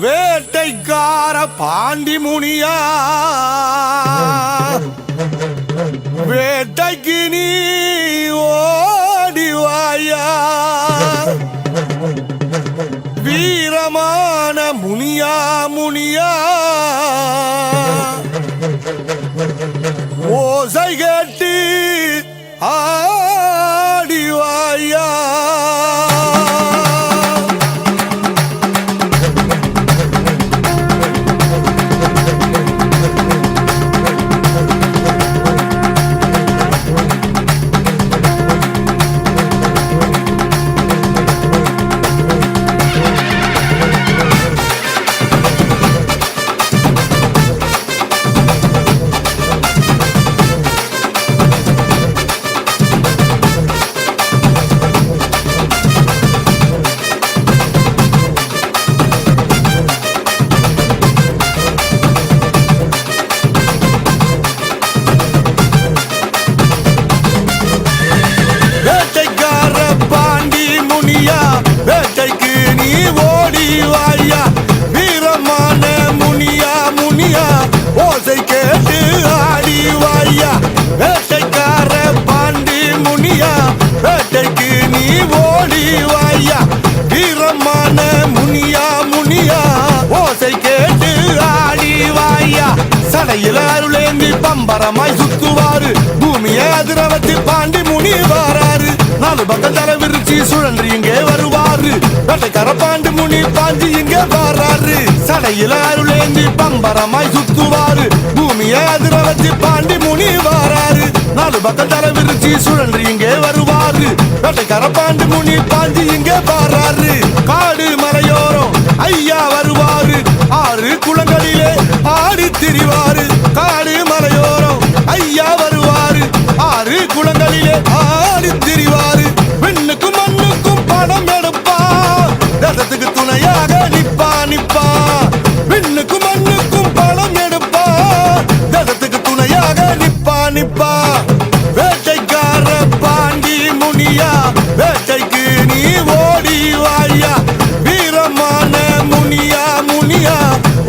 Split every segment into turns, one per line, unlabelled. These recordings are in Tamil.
வேட்டைக்கார பாண்டி முனியா வேட்டைக்கு நீ ஓடிவாயா வீரமான முனியா முனியா ஓசை கேட்டு ஆடிவாயா வேட்டைக்கு நீ ஓடிவாயா வீரமான முனியா முனியா ஓசை கேட்டு ஆடிவாயா வேட்டைக்கார பாண்டி முனியா வேட்டைக்கு நீ ஓடிவாயா வீரமான முனியா முனியா ஓசை கேட்டு ஆடிவாயா சடையில அருளேந்தி பம்பரமாய் சுத்துவாரு பூமியை அதிரவத்து பாண்டி முனி வாராரு நாலு பக்கம் தலை விரிச்சி சுழன்று இங்கே வருவாரு வேட்டைக்கார பாண்டி முனி பாஞ்சி இங்கே வாராரு சடையில அருளேந்தி பம்பரமாய் சுத்துவாரு பூமியை அதிரவத்து பாண்டி முனி வாராரு நாலு பக்கம் தலை விரிச்சி சுழன்று இங்கே வருவாரு வேட்டைக்கார பாண்டி முனி பாஞ்சி இங்கே வாராரு காடு மலையோரம் ஐயா வருவாரு ஆறு குளங்களிலே ஆடி திரிவாரு காடு மலையோரம் ஐயா வருவாரு ஆறு குளங்களிலே ஆடி திரிவாரு விண்ணுக்கும் மண்ணுக்கும் படம் எடுப்பா தேசத்துக்கு துணையாக நிப்பா நிப்பா விண்ணுக்கும் மண்ணுக்கும் படம் எடுப்பா தேசத்துக்கு துணையாக நிப்பா நிப்பா வேட்டைக்கார பாண்டி முனியா வேட்டைக்கு நீ ஓடிவாயா வீரமான முனியா முனியா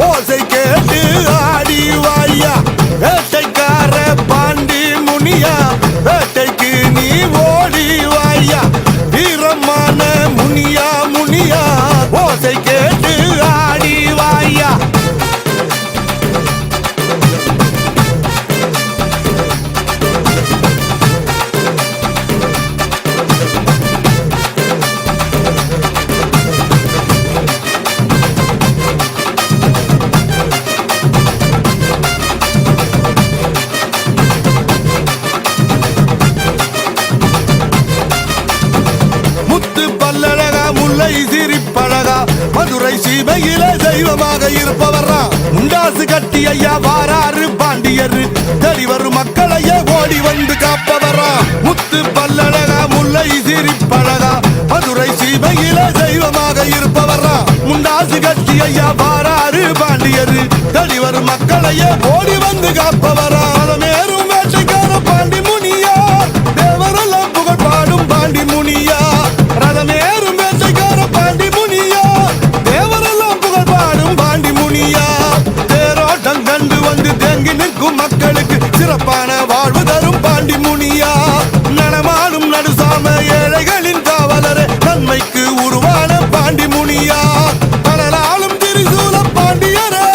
ஓசை கேட்டு ஆடிவாயா வேட்டைக்கார பாண்டி முனியா வேட்டைக்கு நீ ஓடிவாயா வீரமான முனியா முனியா ஓசை கேட்டு ஆடிவாயா சிரிப்பழகா மதுரை சீமையில தெய்வமாக இருப்பவரா முண்டாசு கட்டி ஐயா வாராறு பாண்டியரு தேடி வரும் மக்களையே ஓடி வந்து காப்பவரா முத்து பல்லழகா முல்லை சிரிப்பழகா மதுரை சீமையில தெய்வமாக இருப்பவரா முண்டாசு கட்டி ஐயா வாராறு பாண்டியரு தேடி வரும் மக்களையே ஓடி வந்து காப்பவரா மேரும் வேட்டைக்கார பாண்டி முனியா தேவரெல்லாம் புகழ் பாடும் பாண்டி முனியா ரதமேறும் வேட்டைக்கார பாண்டி முனியா தேவரெல்லாம் புகழ் பாடும் பாண்டி முனியா தேரோட்டம் கண்டு வந்து தேங்கி நிற்கும் மக்களுக்கு சிறப்பான வாழ்வு தரும் பாண்டி முனியா நடமாடும் நடுசாம ஏழைகளின் காவலரே நன்மைக்கு உருவான பாண்டி முனியா கடலாலும் திரிசூல பாண்டியரே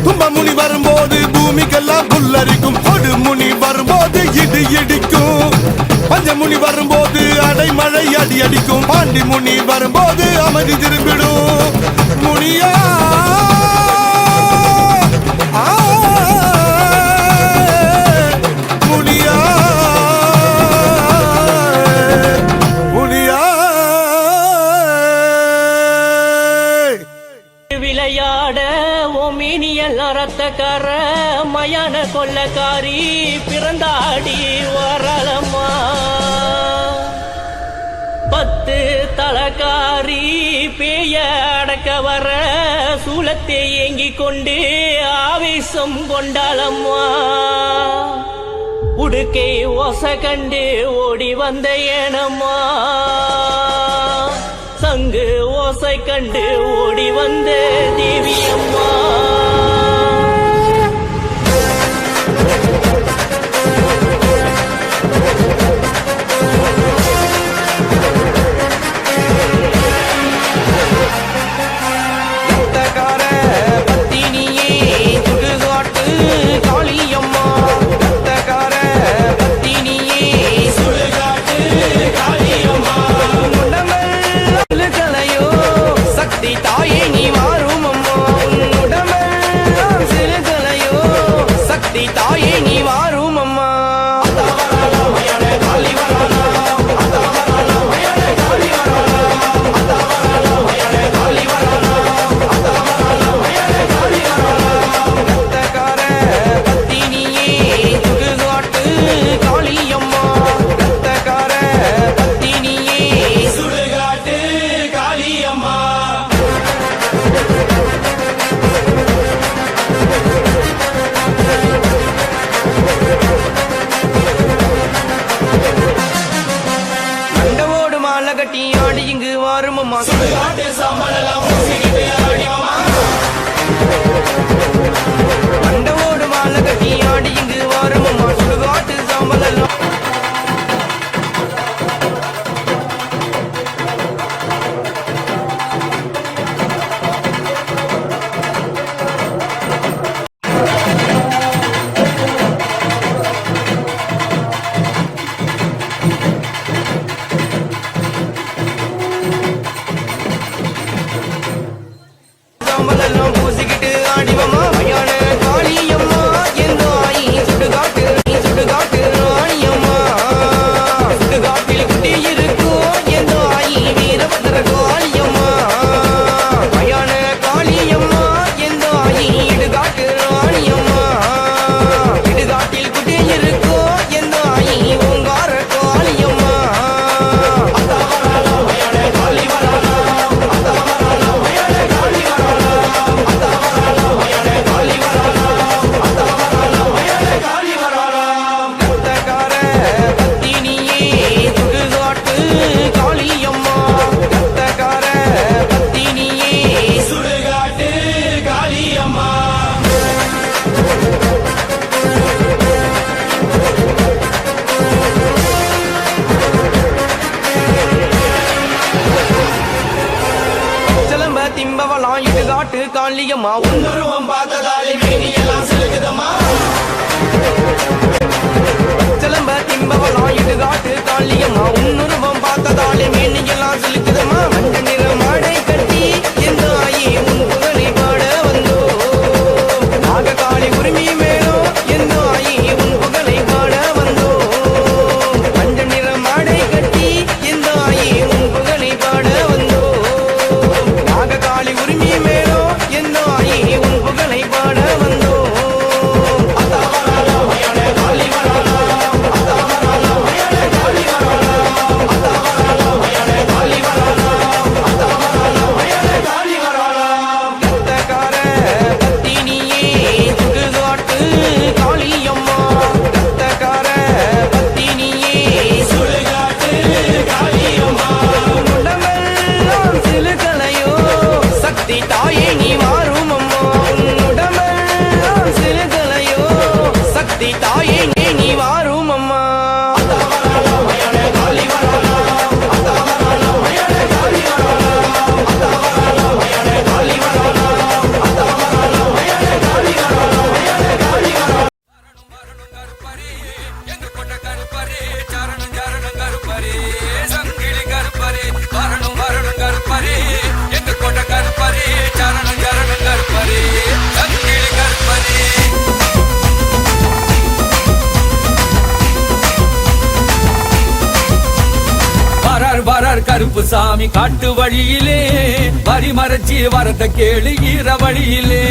தும்பமுனி வரும்போது பூமிக்கெல்லாம் புல்லரிக்கும் கொடுமுனி வரும்போது இடி இடிக்கும் பஞ்சமுனி வரும்போது அடைமழை அடி அடிக்கும் பாண்டி முனி வரும்போது அமைதி திரும்பிடும் முனியா முனியா முனியா
விளையாட ஓமினியல் அரத்தக்கார மயான கொள்ளக்காரி பிறந்தாடி வரலம்மா 10 தலக்காரி பேய அடக்க வர சூலத்தை ஏங்கிக் கொண்டு ஆவேசம் கொண்டாளம்மா உடுக்கை ஓச கண்டு ஓடி வந்த ஏனம்மா சங்கு ஓசை கண்டு ஓடி வந்த தேவியம்மா கட்டி ஆடி இங்கு வாருமம்மா மண்டவோடு மாலை கட்டி ஆடி இங்கு வாருமம்மா சுடுகாட்டு சாம்பலெல்லாம் பூசிக்கிட்டு ஆடிவமா மயான காளியம்மா எந்த ஆயி சுடுகாட்டு ராணியம்மா சுடுகாட்டில் குட்டி இருக்கும் எந்த ஆயி வீரபத்ர காளியம்மா மயான காளியம்மா எந்த ஆயி இடுகாட்டு ராணியம்மா இடுகாட்டில் குட்டி இருக்கும் எந்த ஆயி ஓங்கார காளியம்மா திம்பவலாம் இடுகாட்டு காளியம்மா உன்னுருவம் பார்த்ததாலே மேனியெல்லாம் சிலுக்குதம்மா சிலம்ப திம்பவலாம் இடுகாட்டு காளியம்மா உன்னுருவம் பார்த்ததாலே மேனியெல்லாம் சிலுக்குதம்மா மஞ்ச நிற மாடை கட்டி எந்த ஆயி உன் புகழை பாட வந்தோ நாக காளி உரிமை மேலோ எந்த ஆயி உன் புகழை பாட வந்தோ மஞ்ச நிற மாடை கட்டி எந்த ஆயி உன் புகழை பாட வந்தோ காளி உரிமை மேலோ எந்த ஆயி உன் புகழை பாட வந்தோ தாயே நீ மாறும் அம்மா உன்னுடமெல்லாம் சிறுகலையோ சக்தி தாயே நீ மாறும் அம்மா
சரணம் கருப்பரே கருப்பு சாமி காட்டு வழியிலே வரி மறைச்சி வரத கேளு ஈர வழியிலே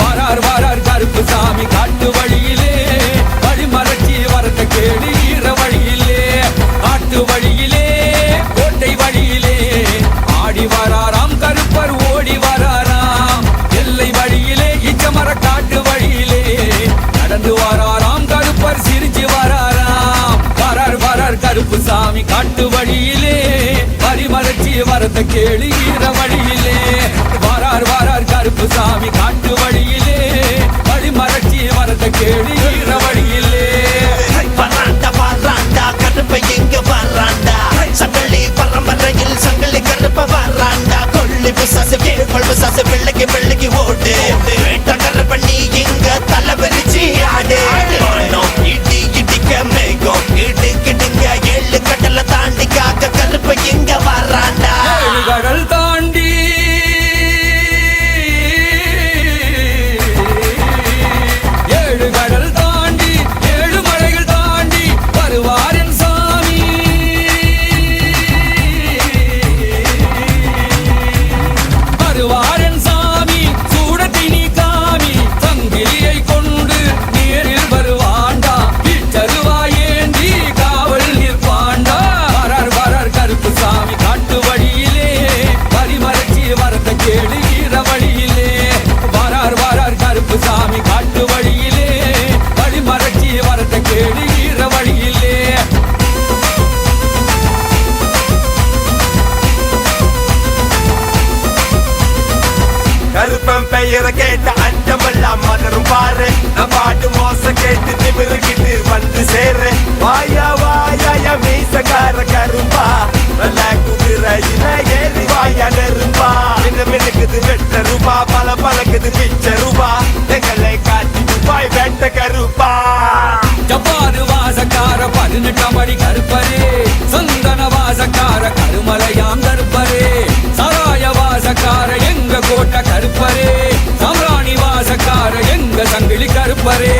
வாரார் வாரார் கருப்பு சாமி காட்டு வழியிலே வழி மறைச்சி வரத கேளு ஈர வழியிலே காட்டு வழியிலே கோட்டை வழியிலே ஆடி வராராம் கருப்பர் ஓடி வராராம் எல்லை வழியிலே இச்சமர காட்டு வழியிலே நடந்து வராராம் கருப்பர் சிரிச்சு வராராம் வரார் வரார் கருப்பு சாமி காட்டு வழியிலே வரி மறைச்சி வரத கேளு ஈர வழியிலே வாரார் வாரார் கருப்பு சாமி காட்டு வழியிலே வழி மறைச்சி வரத கேளு ஈர வழியிலே
வராண்டா வராண்டா கருப்பை எங்க வராண்டா சங்கலி பரம்பரையில் சங்கலி கருப்ப வராண்டா கொள்ளி பிசாசு கொள்வு சாசு வெள்ளைக்கு வெள்ளைக்கு ஓடு வேட்ட கருப்ப நீ இங்க தலை வெறிச்சி ஆடு இடி இடிக்க மேகம் இடு கிடுங்க ஏழு கடலை தாண்டி காக்க கருப்பை எங்க வராண்டா
கடல் தாண்டி ஏழு கடல் தாண்டி ஏழு மலைகள் தாண்டி வருவார் என் சாமி வருவார் என் சாமி சூடத்தை நீ காமி சங்கிலியை கொண்டு நேரில் வருவாண்டா இச்சருவாயேந்தி காவல் நிற்பாண்டா வரார் வரார் கருப்பு சாமி காட்டு வழியிலே வரி மறைச்சி வரத கேளு ஈர வழியிலே வாரார் வாரார் கருப்பு சாமி காட்டு வழியிலே வழி மறைச்சி வரத கேளு ஈர வழியிலே
கருப்பன் பெயரை கேட்ட அண்டமெல்லாம் மலரும் பாரு நான் பாட்டு மோச கேட்டு திமிருகிட்டு வந்து சேரு வாயா வாயா மீசக்கார கரும்பா நல்ல குதிரையில ஏறி வாயா நெரும்பா என்ன மினுக்குது வெட்ட ரூபா பல பழக்குது பிச்ச ரூபா எங்களை காட்டி ரூபாய் வெட்ட கருப்பா
ஜப்பாரு வாசக்கார 18 அடி கருப்பரே சந்தன வாசக்கார கருமலையாம் கருப்பரே சராய வாசக்கார எங்க கோட்டை கருப்பரே சம்ராணி வாசக்கார எங்க சங்கிலி கருப்பரே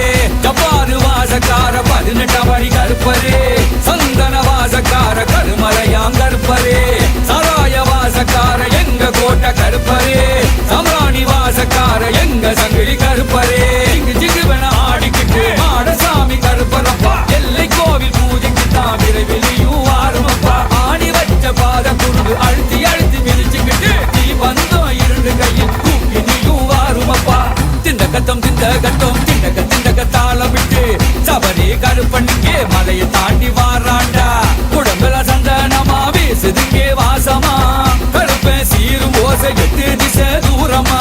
ஜப்பாரு வாசக்கார 18 அடி கருப்பரே சந்தன வாசக்கார கருமலையாம் கருப்பரே சராய வாசக்கார எங்க கோட்டை கருப்பரே சம்ராணி வாசக்கார எங்க சங்கிலி கருப்பரே இங்கு ஜிகுவன ஆடிக்கிட்டு மாடசாமி கருப்பரப்பா எல்லை கோவில் பூஜைக்கு தான் விரைவிலையும் வாருமப்பா ஆடி வச்ச பாத குருடு அழுத்தி அழுத்தி மிதிச்சுக்கிட்டு நீ வந்தோம் இரண்டு கையில் தூக்கி நீயும் வாருமப்பா திண்டகத்தம் திண்டக தாளம் விட்டு சபரி கருப்பண்ணிக்கே மலையை தாண்டி வாராண்டா உடம்புல சந்தனமா வீசுதுங்கே வாசமா கருப்பேன் சீரும் ஓசை 8 திசை தூரமா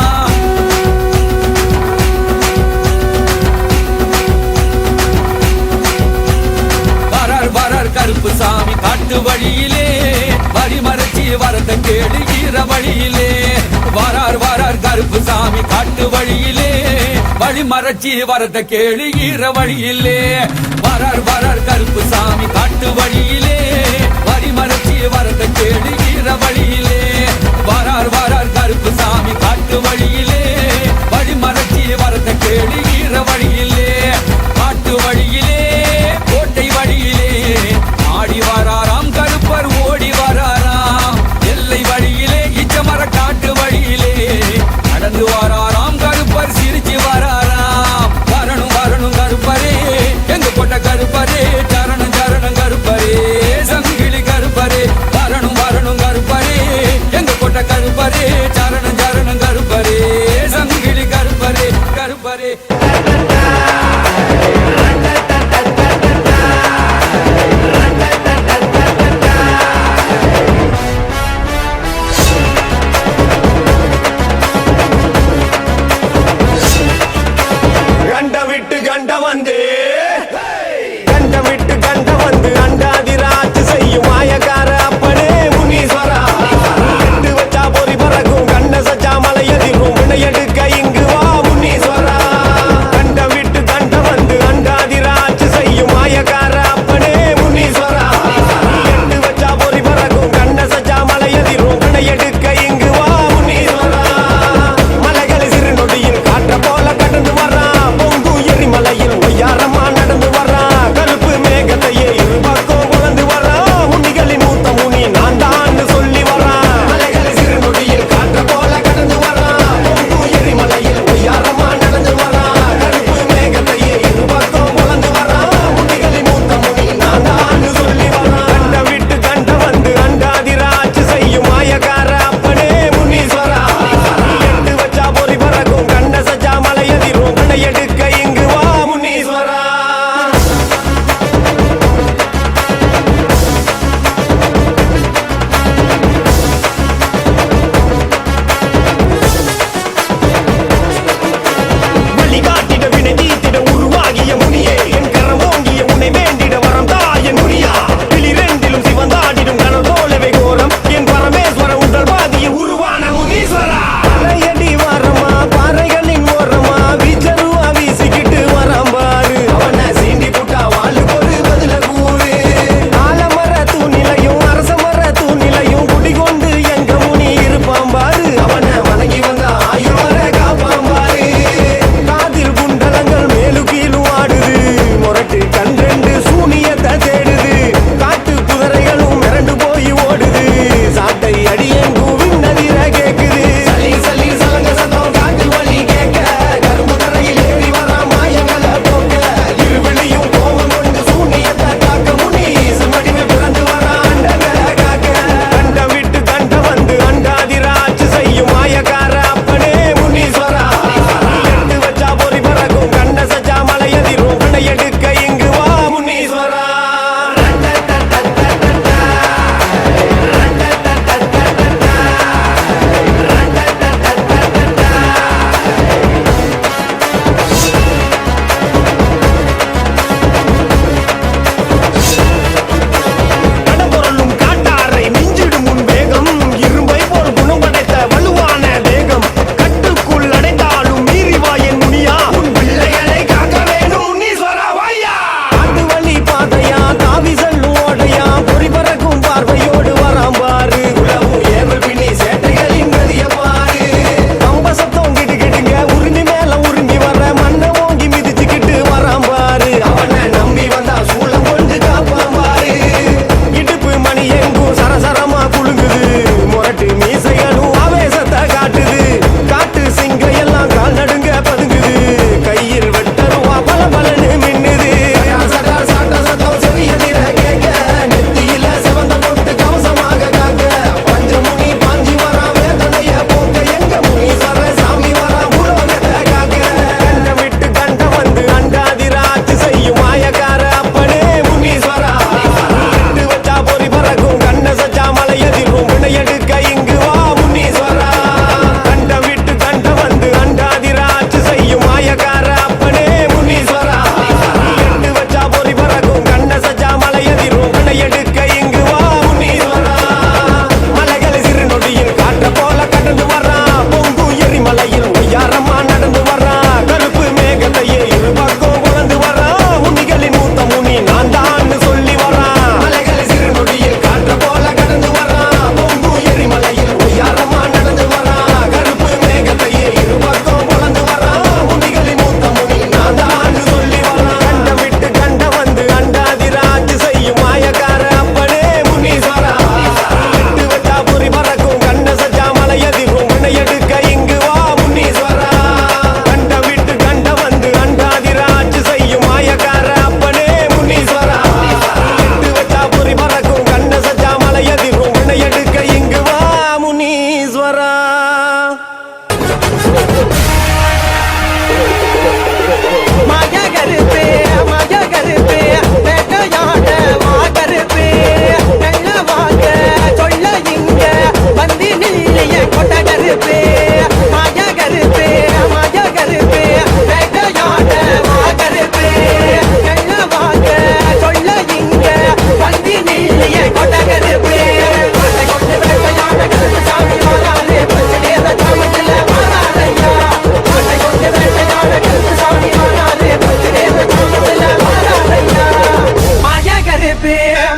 கருப்பு சாமி காட்டு வழியிலே வரி மறைச்சி வரத கேளு ஈர வழியிலே வாரார் வாரார் கருப்பு சாமி காட்டு வழியிலே வழி மறைச்சி வரத கேளு ஈர வழியிலே வாரார் வாரார் கருப்பு சாமி காட்டு வழியிலே வரி மறைச்சி வரத கேளு ஈர வழியிலே வாரார் வாரார் கருப்பு சாமி காட்டு வழியிலே வழி மறைச்சி வரத கேளு ஈர வழியிலே காட்டு வழியிலே கோட்டை வழியிலே ஆடி வராராம் கருப்பர் ஓடி வராராம் எல்லை வழியிலே இச்சமர காட்டு வழியிலே நடந்து வராராம் கருப்பர் சிரிச்சு வராராம் வரணும் வரணும் கருப்பரே எங்க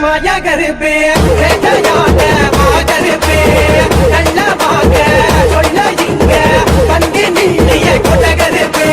மாயா கருப்பு வேட்டையாட வா கருப்பு நல்ல வாங்க சொல்ல இங்க வந்து நீய கொண்ட கருப்பு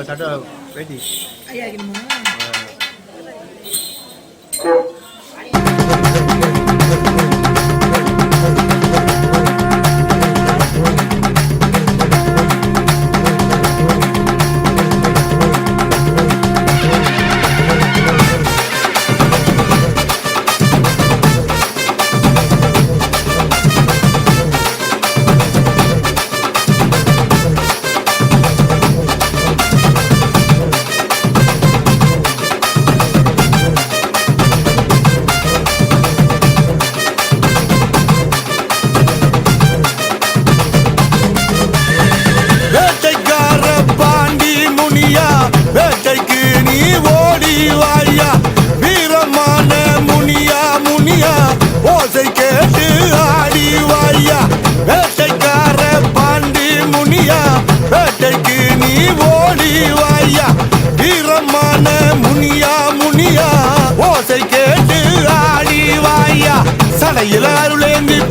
சட்டை வெட்டி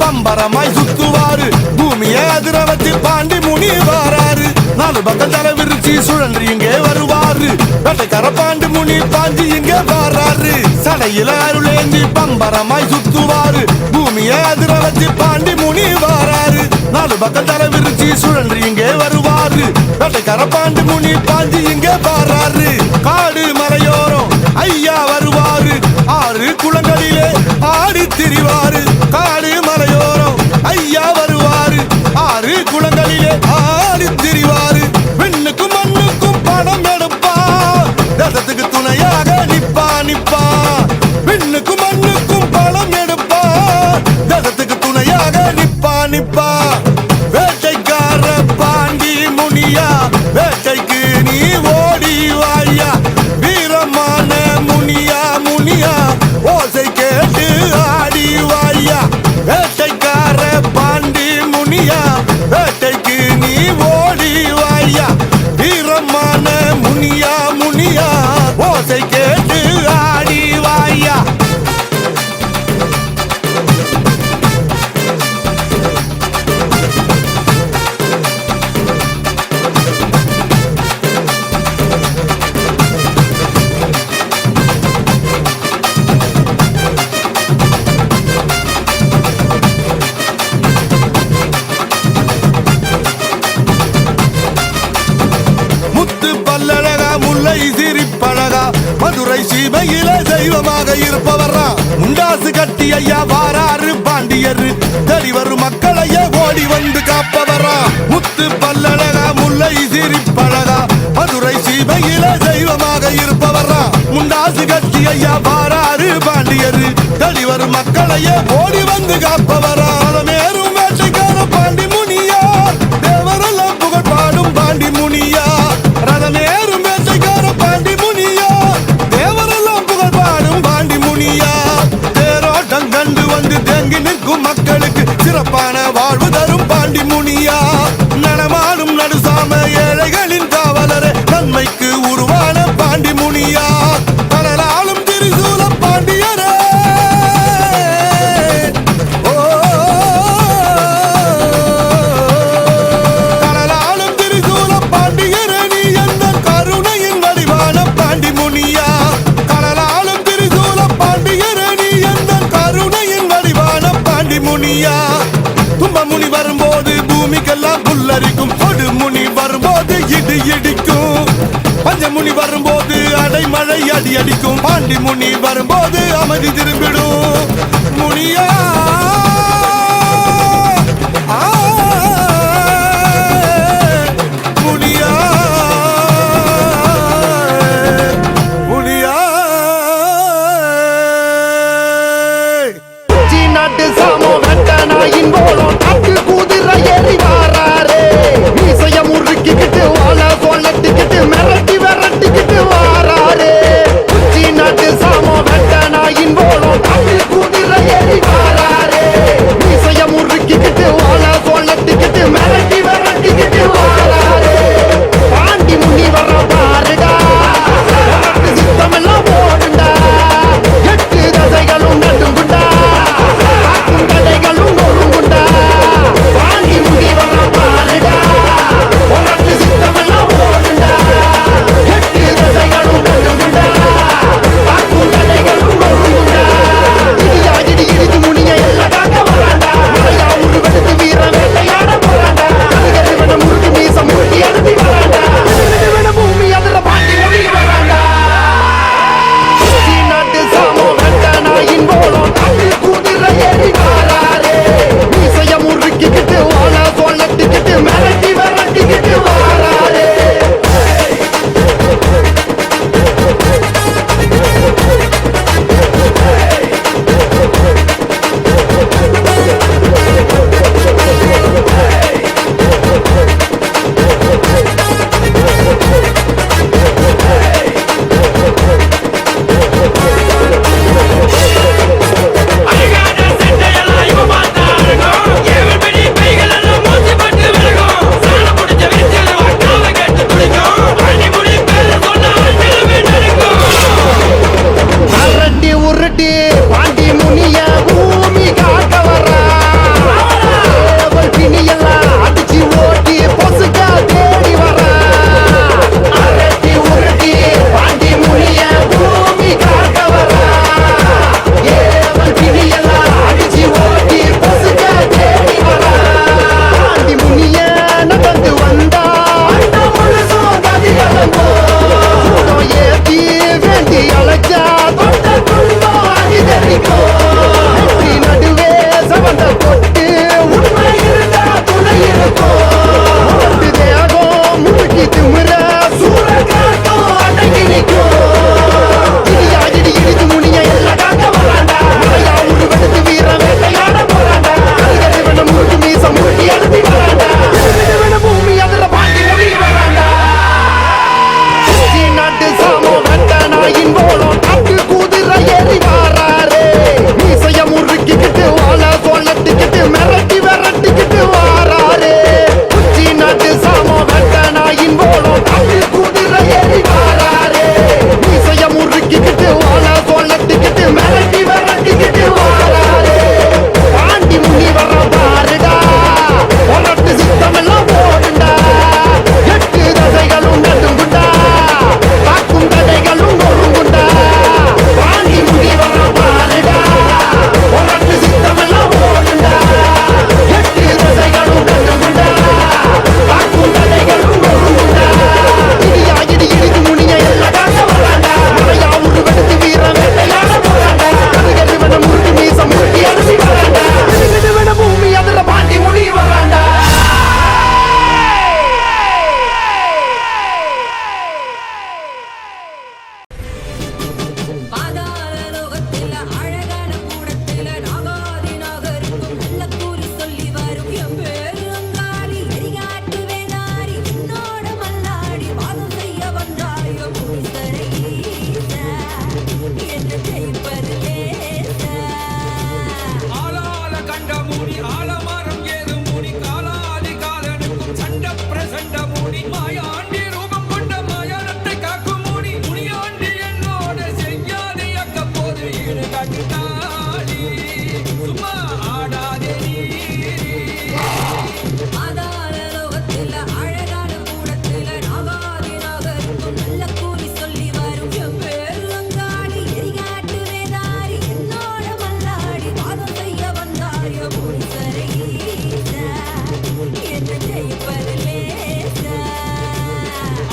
பம்பரமாய் சுத்துவாரு பூமியை அதிர வச்சு பாண்டி முனி வாராரு நாலு பக்கம் தலை விரிச்சு சுழன்று இங்கே வருவாரு வேட்டைக்கார பாண்டி முனி பாஞ்சி இங்கே வாராரு சடையில அருளேந்தி பம்பரமாய் சுத்துவாரு பூமியை அதிர வச்சு பாண்டி முனி வாராரு நாலு பக்கம் தலை விரிச்சு சுழன்று இங்கே வருவாரு வேட்டைக்கார பாண்டி முனி பாஞ்சி இங்கே வாராரு காடு மலையோரம் ஐயா வருவாரு ஆறு குளங்களிலே ஆடி திரிவாரு காடு மலையோரம் ஐயா வருவாரு ஆறு குளங்களிலே ஆடி திரிவாரு விண்ணுக்கும் மண்ணுக்கும் படம் எடுப்பா தேசத்துக்கு துணையாக நிப்பா விண்ணுக்கும் மண்ணுக்கும் படம் எடுப்பா தேசத்துக்கு துணையாக நிப்பா வேட்டைக்கார பாண்டி முனியா வேட்டைக்கு நீ ஓடி வாயா வீரமான முனியா ஓசை கேட்டு ஆடி வாயா வேட்டைக்கார பாண்டி முனியா வேட்டைக்கு நீ ஓடி வாயா வீரமான முனியா ஓசை கேட்டு ஆடி வாயா மதுரை சீமையில தெய்வமாக இருப்பவரா முண்டாசு கட்டி ஐயா வாராரு பாண்டியரு தெளிவரு மக்களையே ஓடி வந்து காப்பவரா முத்து பல்லழகா முல்லை சிரிப்பழகா மதுரை சீமையில தெய்வமாக இருப்பவரா முண்டாசு கட்டி ஐயா வாராரு பாண்டியரு தெளிவரு மக்களையே ஓடி வந்து காப்பவரா மேரும் வேட்டைக்கார பாண்டி முனியா தேவரெல்லாம் புகழ் பாடும் பாண்டி முனியா ரதமேரும் வேட்டைக்கார பாண்டி முனியா தேவரெல்லாம் புகழ் பாடும் பாண்டி முனியா தேரோட்டம் கண்டு வந்து தேங்கி நிற்கும் மக்களுக்கு சிறப்பான வாழ்வு தரும் பாண்டி முனியா நடமாடும் நடுசாம ஏழைகளின் காவலரே நன்மைக்கு உருவான பாண்டி முனியா கடலாலும் திரிசூல பாண்டியரே கடலாலும் திரிசூல பாண்டியரே நீ எந்த கருணையின் வடிவான பாண்டி முனியா கடலாலும் திரிசூல பாண்டியரே நீ எந்த கருணையின் வடிவான பாண்டி முனியா தும்ப முனி வரும்போது பூமிக்கெல்லாம் புல்லரிக்கும் கொடுமுனி வரும்போது இடி இடிக்கும் பஞ்சமுனி வரும்போது அடைமழை அடி அடிக்கும் பாண்டி முனி வரும்போது அமைதி திரும்பிடும் முனியா முனியா முனியா
நாட்டு சாமோ வெட்ட நாயின் போலும் காட்டு குதிரை ஏறி வாராரே மீசைய முறுக்கிக்கிட்டு வாழ சொல்லட்டுக்கிட்டு மிரட்டி விரட்டிக்கிட்டு வாராரே உச்சி நாட்டு சாமோ வெட்ட நாயின் போலும் காட்டு குதிரை ஏறி வாராரே மீசைய முறுக்கிக்கிட்டு வாழ சொல்லட்டுக்கிட்டு மிரட்டி விரட்டிக்கிட்டு வாராரே பாண்டி முனி வர பாருடா சித்தமெல்லாம் போடுண்டா எட்டு தசைகளும் நடுங்குண்டா கடைகளும் நொறுங்குண்டா பாண்டி முனி வர பாருடா உனக்கு முறுக்கிக்கிட்டு வாழை சொல்லட்டிக்கிட்டு மிரட்டி விரட்டிக்கிட்டு வாராரு உச்சி நாட்டு சாம வெட்ட நாயின் போலும் காட்டு குதிரை ஏறி வாராரு மீசைய முறுக்கிக்கிட்டு வாழை சொல்லட்டிக்கிட்டு மிரட்டி விரட்டிக்கிட்டு வாராரு பாண்டி முனி வர பாருடா உனட்டு சித்தமெல்லாம் போடுண்டா எட்டு தசைகளும் நடுங்குண்டா காக்கும் தடைகளும் ஒழுங்குண்டா பாண்டி முனி வர பாருடா உனட்டு சித்தமெல்லாம் போடுண்டா எட்டு தசைகளும் நடுங்குண்டா காக்கும் தடைகளும் ஒழுங்குண்டா இடியா இடி இடிது முனிய எல்லா வராண்டா மழையா உருவெடுத்து வீரம் வேட்டையாட போறாண்டா கருகரு வேண முறுக்கி மீச முறுக்கி அரிசி வராண்டா கிடுகிடு வேண பூமி அதுல பாண்டி முனி வராண்டா
பாதாள லோகத்தில அழகான கூடத்தில நாகாதி நாகருக்கும் நல்ல கூறி சொல்லி வரும் என் பேரு அங்காடி எரிகாட்டு வேதாரி உன்னோட மல்லாடி வாதம் செய்ய வந்தாயோ புனிதரை என்ன ஜெயிப்பது லேசா
ஆளால கண்ட மூடி ஆலமரம் ஏது மூடி காலாதி காலனுக்கும் சண்ட பிரசண்ட மூடி மாயாண்டி ரூபம் கொண்ட மாயானத்தை காக்கும் மூடி முனியாண்டி என்னோட செய்யாதே அக்க போது ஈடு கட்டாளி சும்மா ஆடாதே நீ
பாதாள லோகத்தில அழகான கூடத்தில நாகாதி நாகருக்கும் நல்ல கூறி சொல்லி வரும் என் பேரு அங்காடி எரிகாட்டு வேதாரி என்னோட மல்லாடி வாதம் செய்ய வந்தாயோ புனிதரை என்ன ஜெயிப்பது லேசா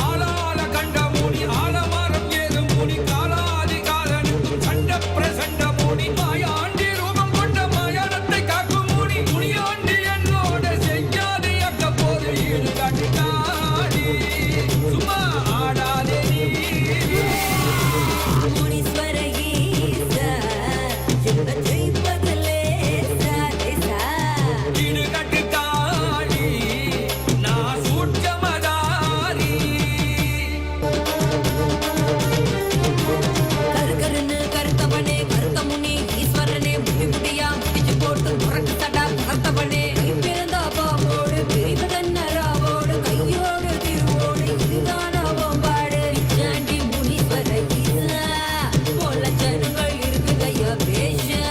ஆளால கண்ட மூடி ஆலமரம் ஏது மூடி காலாதி காலனுக்கும் சண்ட பிரசண்ட மூடி மாயாண்டி ரூபம் கொண்ட மாயானத்தை காக்கும் மூடி முனியாண்டி என்னோட செய்யாதே அக்க போது ஈடு கட்டாடி சும்மா ஆடாதே நீ
முனீஸ்வர ஈசா என்ன ஜெயிப்பது லேசா லேசா
ஈடு கட்டுக்காளி நான் சூட்சமதாரி
கருகருன்னு கருத்தவனே கருத்த முனி ஈஸ்வரனே முடி முடியா முடிச்சு போட்டு முரட்டு தடா கருத்தவனே பிறந்த பாம்போடு பிரிவதன்னராவோடு கையோடு திருவோடு இதுதான பாடு சாண்டி முனீஸ்வர ஈசா போல ஜனங்கள் இருக்குதையா பேஷா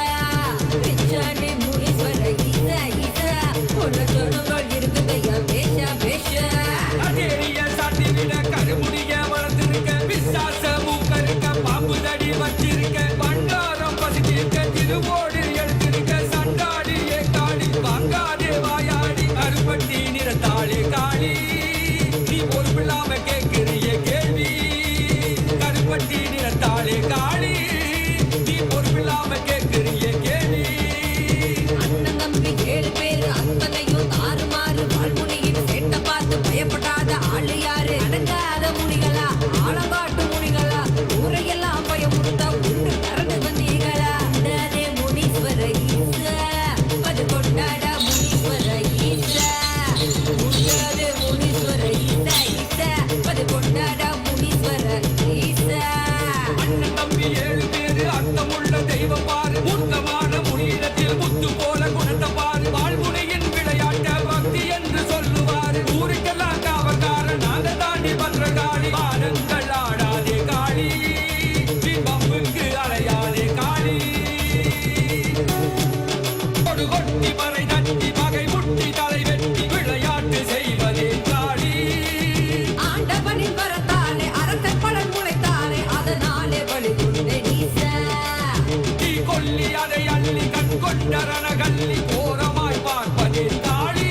பிச்சாண்டி முனீஸ்வர ஈசா ஈசா போல ஜனங்கள் இருக்குதையா பேஷா பேஷா
அடேரிய சாட்டி விட கருமுடிய வளர்த்திருக்க பிசாச மூக்கருக்க பாம்பு தடி வச்சிருக்க பண்டாரம் பசித்திருக்க திருவோடு எடுத்திருக்க சண்டாடி ஏக்காடி வாங்காதே வாயாடி அருப்பட்டி நிறத்தாளே காளி நீ பொறுப்பில்லாம கேட்கிறிய கேள்வி கருப்பட்டி நிறத்தாளே காளி நீ பொறுப்பில்லாம கேட்கிறிய கேள்வி
அண்ணன் தம்பி 7 பேரு அத்தனையும் தாறுமாறு வாழ்முனையின் சேட்ட பார்த்து பயப்படாத ஆளு யாரு அடங்காத முனிகளா ஆழங்காட்டு முனிகளா ஊரையெல்லாம் பயமுறுத்தா உண்டு கரண்டு வந்தீங்களா அடே முனீஸ்வர ஈசா பது கொண்டாட முனீஸ்வர ஈசா முடியாது முனீஸ்வர ஈசா ஈசா பது கொண்டாட முனீஸ்வர ஈசா
அண்ணன் தம்பி 7 பேரு அர்த்தமுள்ள தெய்வம் பாரு மூர்த்தமான முனியிடத்தில் முத்து போல குணத்தை பாரு வாழ்முனையின் விளையாட்ட பக்தி என்று சொல்லுவாரு ஊருக்கெல்லாம் காவல்கார நாங்க தாண்டி பத்திரகாளி பாருங்கள் ஆடாதே காளி பம்புக்கு அலையாதே காளி கொடு கொட்டி மறை நட்டி பகை முட்டி தலை வெட்டி விளையாட்டு செய்வதே காளி
ஆண்டவனின் வரத்தாலே அரக்கன் பலன் முளைத்தாலே அதனாலே வழி கொண்டே நீசா
நீ கொல்லி அதை அள்ளி கண் கொண்ட ரணகல்லி கோரமாய் பார்ப்பதே காளி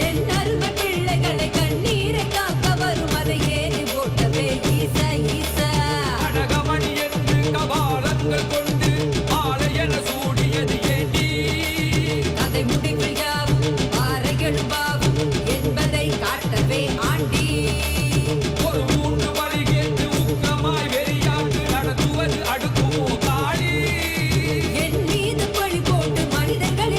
என் அருமை பிள்ளைகளை கண்ணீரை காக்க வரும் அதை ஏறி போட்டவே ஈசா ஈசா
அடகமணி என்று கபாலங்கள் கொண்டு ஆலை என சூடியது ஏண்டி
அதை முடிவில் யாவும் பாறைகளும் பாவும் என்பதை காட்டவே ஆண்டி
ஒரு மூன்று வழி கேட்டு உக்கிரமாய் வெறியாட்டு நடத்துவது அடுக்குமோ காளி
என் மீது பழி போட்டு மனிதர்கள்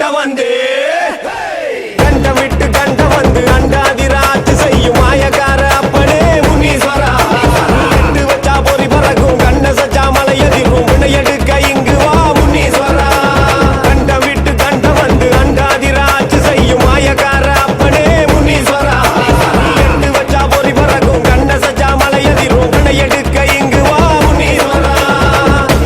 கண்ட வந்து கண்ட விட்டு கண்ட வந்து அண்டாதிராட்சி செய்யும் மாயக்கார அப்பனே முனீஸ்வரா கண்டு வச்சா பொறி பறக்கும் கண்ண சச்சா மலையதிரும் வினையெடுக்க இங்கு வா முனீஸ்வரா கண்ட விட்டு கண்ட வந்து அண்டாதிராட்சி செய்யும் மாயக்கார அப்பனே முனீஸ்வரா கண்டு வச்சா பொறி பறக்கும் கண்ண சச்சா மலையதிரும் வினையெடுக்க இங்கு வா முனீஸ்வரா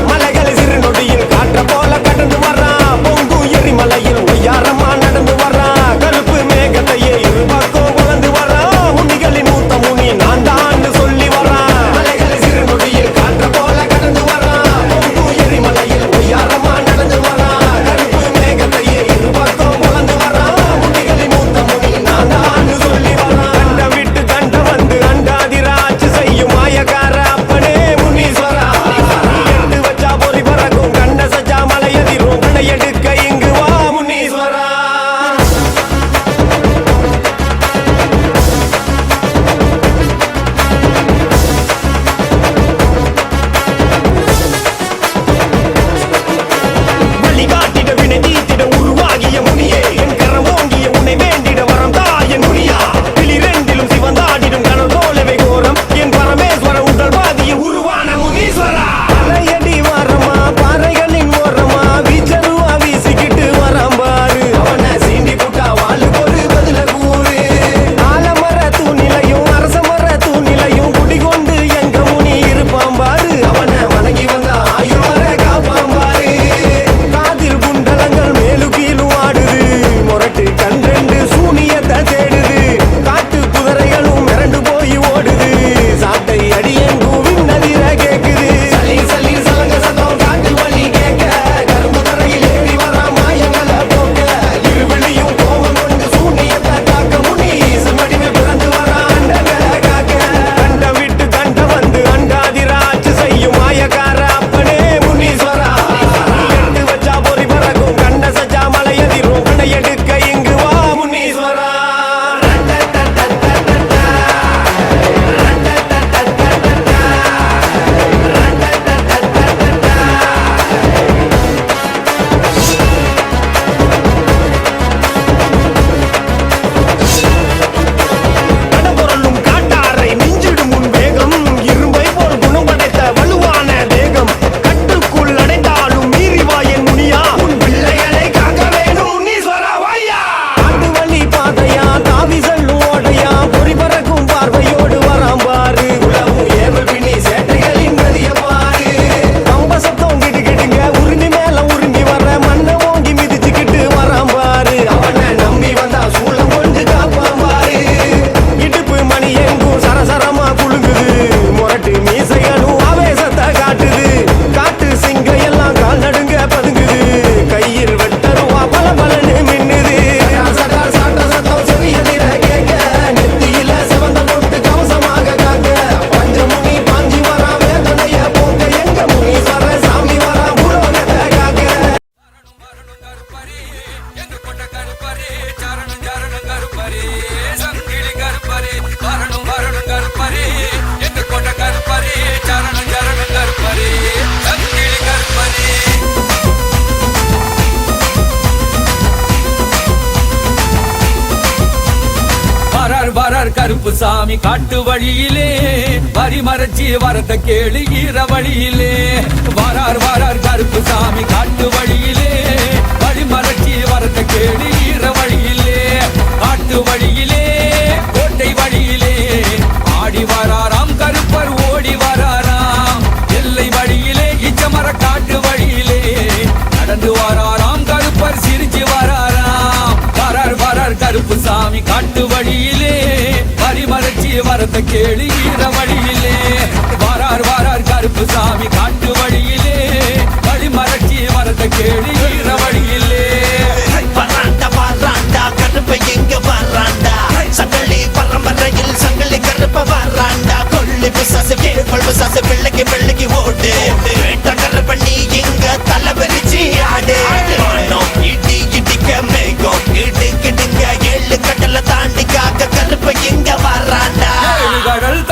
மலைகளை சிறு நொடியில் காற்ற போல கடந்து வர்றான் பொங்கு எரிமலையில் ஒய்யாரமா நடந்து வர்றான் கருப்பு மேகத்தையே இருபக்கம் குழந்து வர்றான் முனிகளின் மூத்த முனி நான் தான் சொல்லி வர்றான் மலைகளை சிறு நொடியில் காற்ற போல கடந்து வர்றான் பொங்கு எரிமலையில் ஒய்யாரமா நடந்து வர்றான் கருப்பு மேகத்தையே இருபக்கம் குழந்து வர்றான் முனிகளின் மூத்த முனி நான் தான் சொல்லி வர்றான் கண்ட விட்டு கண்ட வந்து அண்டாதிராட்சி செய்யும் மாயக்கார அப்பனே முனீஸ்வரா கண்டு வச்சா பொறி பறக்கும் கண்ண சஜா மலையதிரும் எடுக்க இங்கு வா முனீஸ்வரா வழிகாட்டிட வினை தீத்திட உருவாகிய முனியே என் கரம் ஓங்கிய உன்னை வேண்டிட வரம் தாயன் முனியா வெளிரெண்டிலும் சிவந்தாடிடும் கனல் போலவே கோரம் என் பரமேஸ்வர உடல் பாதியில் உருவான முனீஸ்வரா அலையடி வரமா பாறைகளின் ஓரமா வீச்சருவா வீசிக்கிட்டு வரான் பாரு அவனை சீண்டி புட்டா வாழு ஒரு பதில கூறு ஆலமர தூணிலையும் அரச மர தூணிலையும் குடிகொண்டு எங்க முனி இருப்பான் பாரு அவனை வணங்கி வந்த ஆயுள் வர காப்பான் பாரு காதில் குண்டலங்கள் மேலு கீழும் ஆடுது முரட்டு கண்டெண்டு சூனியத்தை தேடுது காட்டு குதிரைகளும் மிரண்டு போய் ஓடுது சாட்டை அடியன் கூவின் நதிர கேக்குது சலி சலி சலங்க சத்தம் காட்டு வழி கேட்க கரும்பு தரையில் ஏறி வர மாயங்களை போக்க இருவெளியும் கோபம் கொண்டு சூனியத்தை காக்க முனி செம்மடிவில் பிறந்து வர அண்டங்களை காக்க கண்ட விட்டு கண்ட வந்து அண்டாதிராட்சி செய்யும் மாயக்கார அப்பனே முனீஸ்வரா கண்டு வச்சா பொறி பறக்கும் கண்ண சஜா மலையதிரும் எடுக்க இங்கு வா முனீஸ்வரா கடம்பொருளும் காட்டாரை மிஞ்சிடும் உன் வேகம் இரும்பை போல் குணம் படைத்த வலுவான தேகம் கட்டுக்குள் அடைந்தாலும் மீறி வா என் முனியா உன் பிள்ளைகளை காக்க வேணும் முனீஸ்வரா வாயா காட்டு வழி பாதையா தாவி செல்லும் ஓடையா பொறி பறக்கும் பார்வையோடு வராம் பாரு உலவும் ஏவல் பின்னி சேட்டைகளின் கதிய பாரு கம்ப சத்தம் கிடுகிடுங்க உருமி மேல உருமி வர மண்ணை ஓங்கி மிதிச்சுக்கிட்டு வராம் பாரு அவனை நம்பி வந்தா சூளம் கொண்டு காப்பான் பாரு இடுப்பு மணி எங்கும் சரசரமா குலுங்குது முரட்டு மீசைகளும் ஆவேசத்தை காட்டுது காட்டு சிங்க எல்லாம் கால் நடுங்க பதுங்குது கையில் வெட்டருவா பல பலன்னு மின்னுது சடா சாட்ட சத்தம் செவியதிர கேட்க நெத்தியில சிவந்த பொட்டு கவசமாக காக்க பஞ்சமுனி பாஞ்சி வரா வேதனைய போக்க எங்க முனீஸ்வர சாமி வரா புரோகத்தை காக்க
வரணும் கருப்பரே எங்க கொண்ட கருப்பரே சரணம் சரணம் கருப்பரே சங்கிலி கருப்பரே வரணும் கருப்பரே எங்க கொண்ட கருப்பரே சரணம் சரணம் கருப்பரே சங்கிலி கருப்பரே வரார் கருப்பு சாமி காட்டு வழியிலே வரி மறைச்சி வரத கேளு ஈர வழியிலே வரார் கருப்பு சாமி காட்டு வழியிலே வரி மறைச்சி வரத கேளு ஈர வழியிலே காட்டு வழியிலே கோட்டை வழியிலே ஆடி வராராம் கருப்பர் ஓடி வராராம் எல்லை வழியிலே இச்சமர காட்டு வழியிலே நடந்து வராராம் கருப்பர் சிரிச்சு வராராம் வரார் கருப்பு சாமி காட்டு வழியிலே வரி மறைச்சி வரத கேளு ஈர வழியிலே வரார் கருப்பு சாமி காட்டு வழியிலே வரி மறைச்சி வரத கேளு ஈர வழியிலே
வராண்டா வராண்டா கருப்பை எங்க வராண்டா சங்கலி பரம்பரையில் சங்கலி கருப்ப வராண்டா கொள்ளி பிசாசு கேள்வி பிசாசு பிள்ளைக்கு ஓடு வேட்ட கருப்ப நீ இங்க தலை வெறிச்சி ஆடு இடி இடிக்க மேகம் இடுக்கிடுங்க ஏழு கடலை தாண்டி காக்க கருப்பை எங்க வராண்டா
கடல்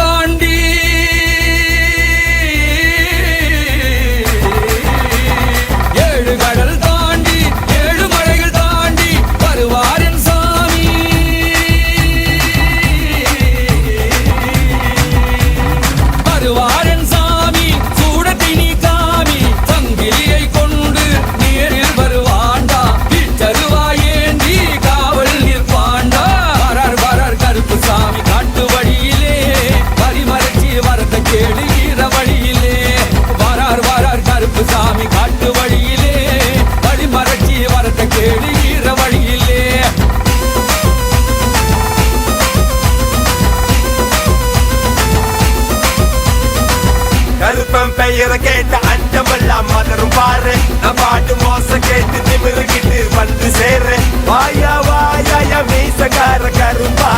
பெயரை கேட்ட அண்டமெல்லாம் மலரும் பாரு நான் பாட்டு மோச கேட்டு திமிருகிட்டு வந்து சேரு வாயா வாயா மீசக்கார கரும்பா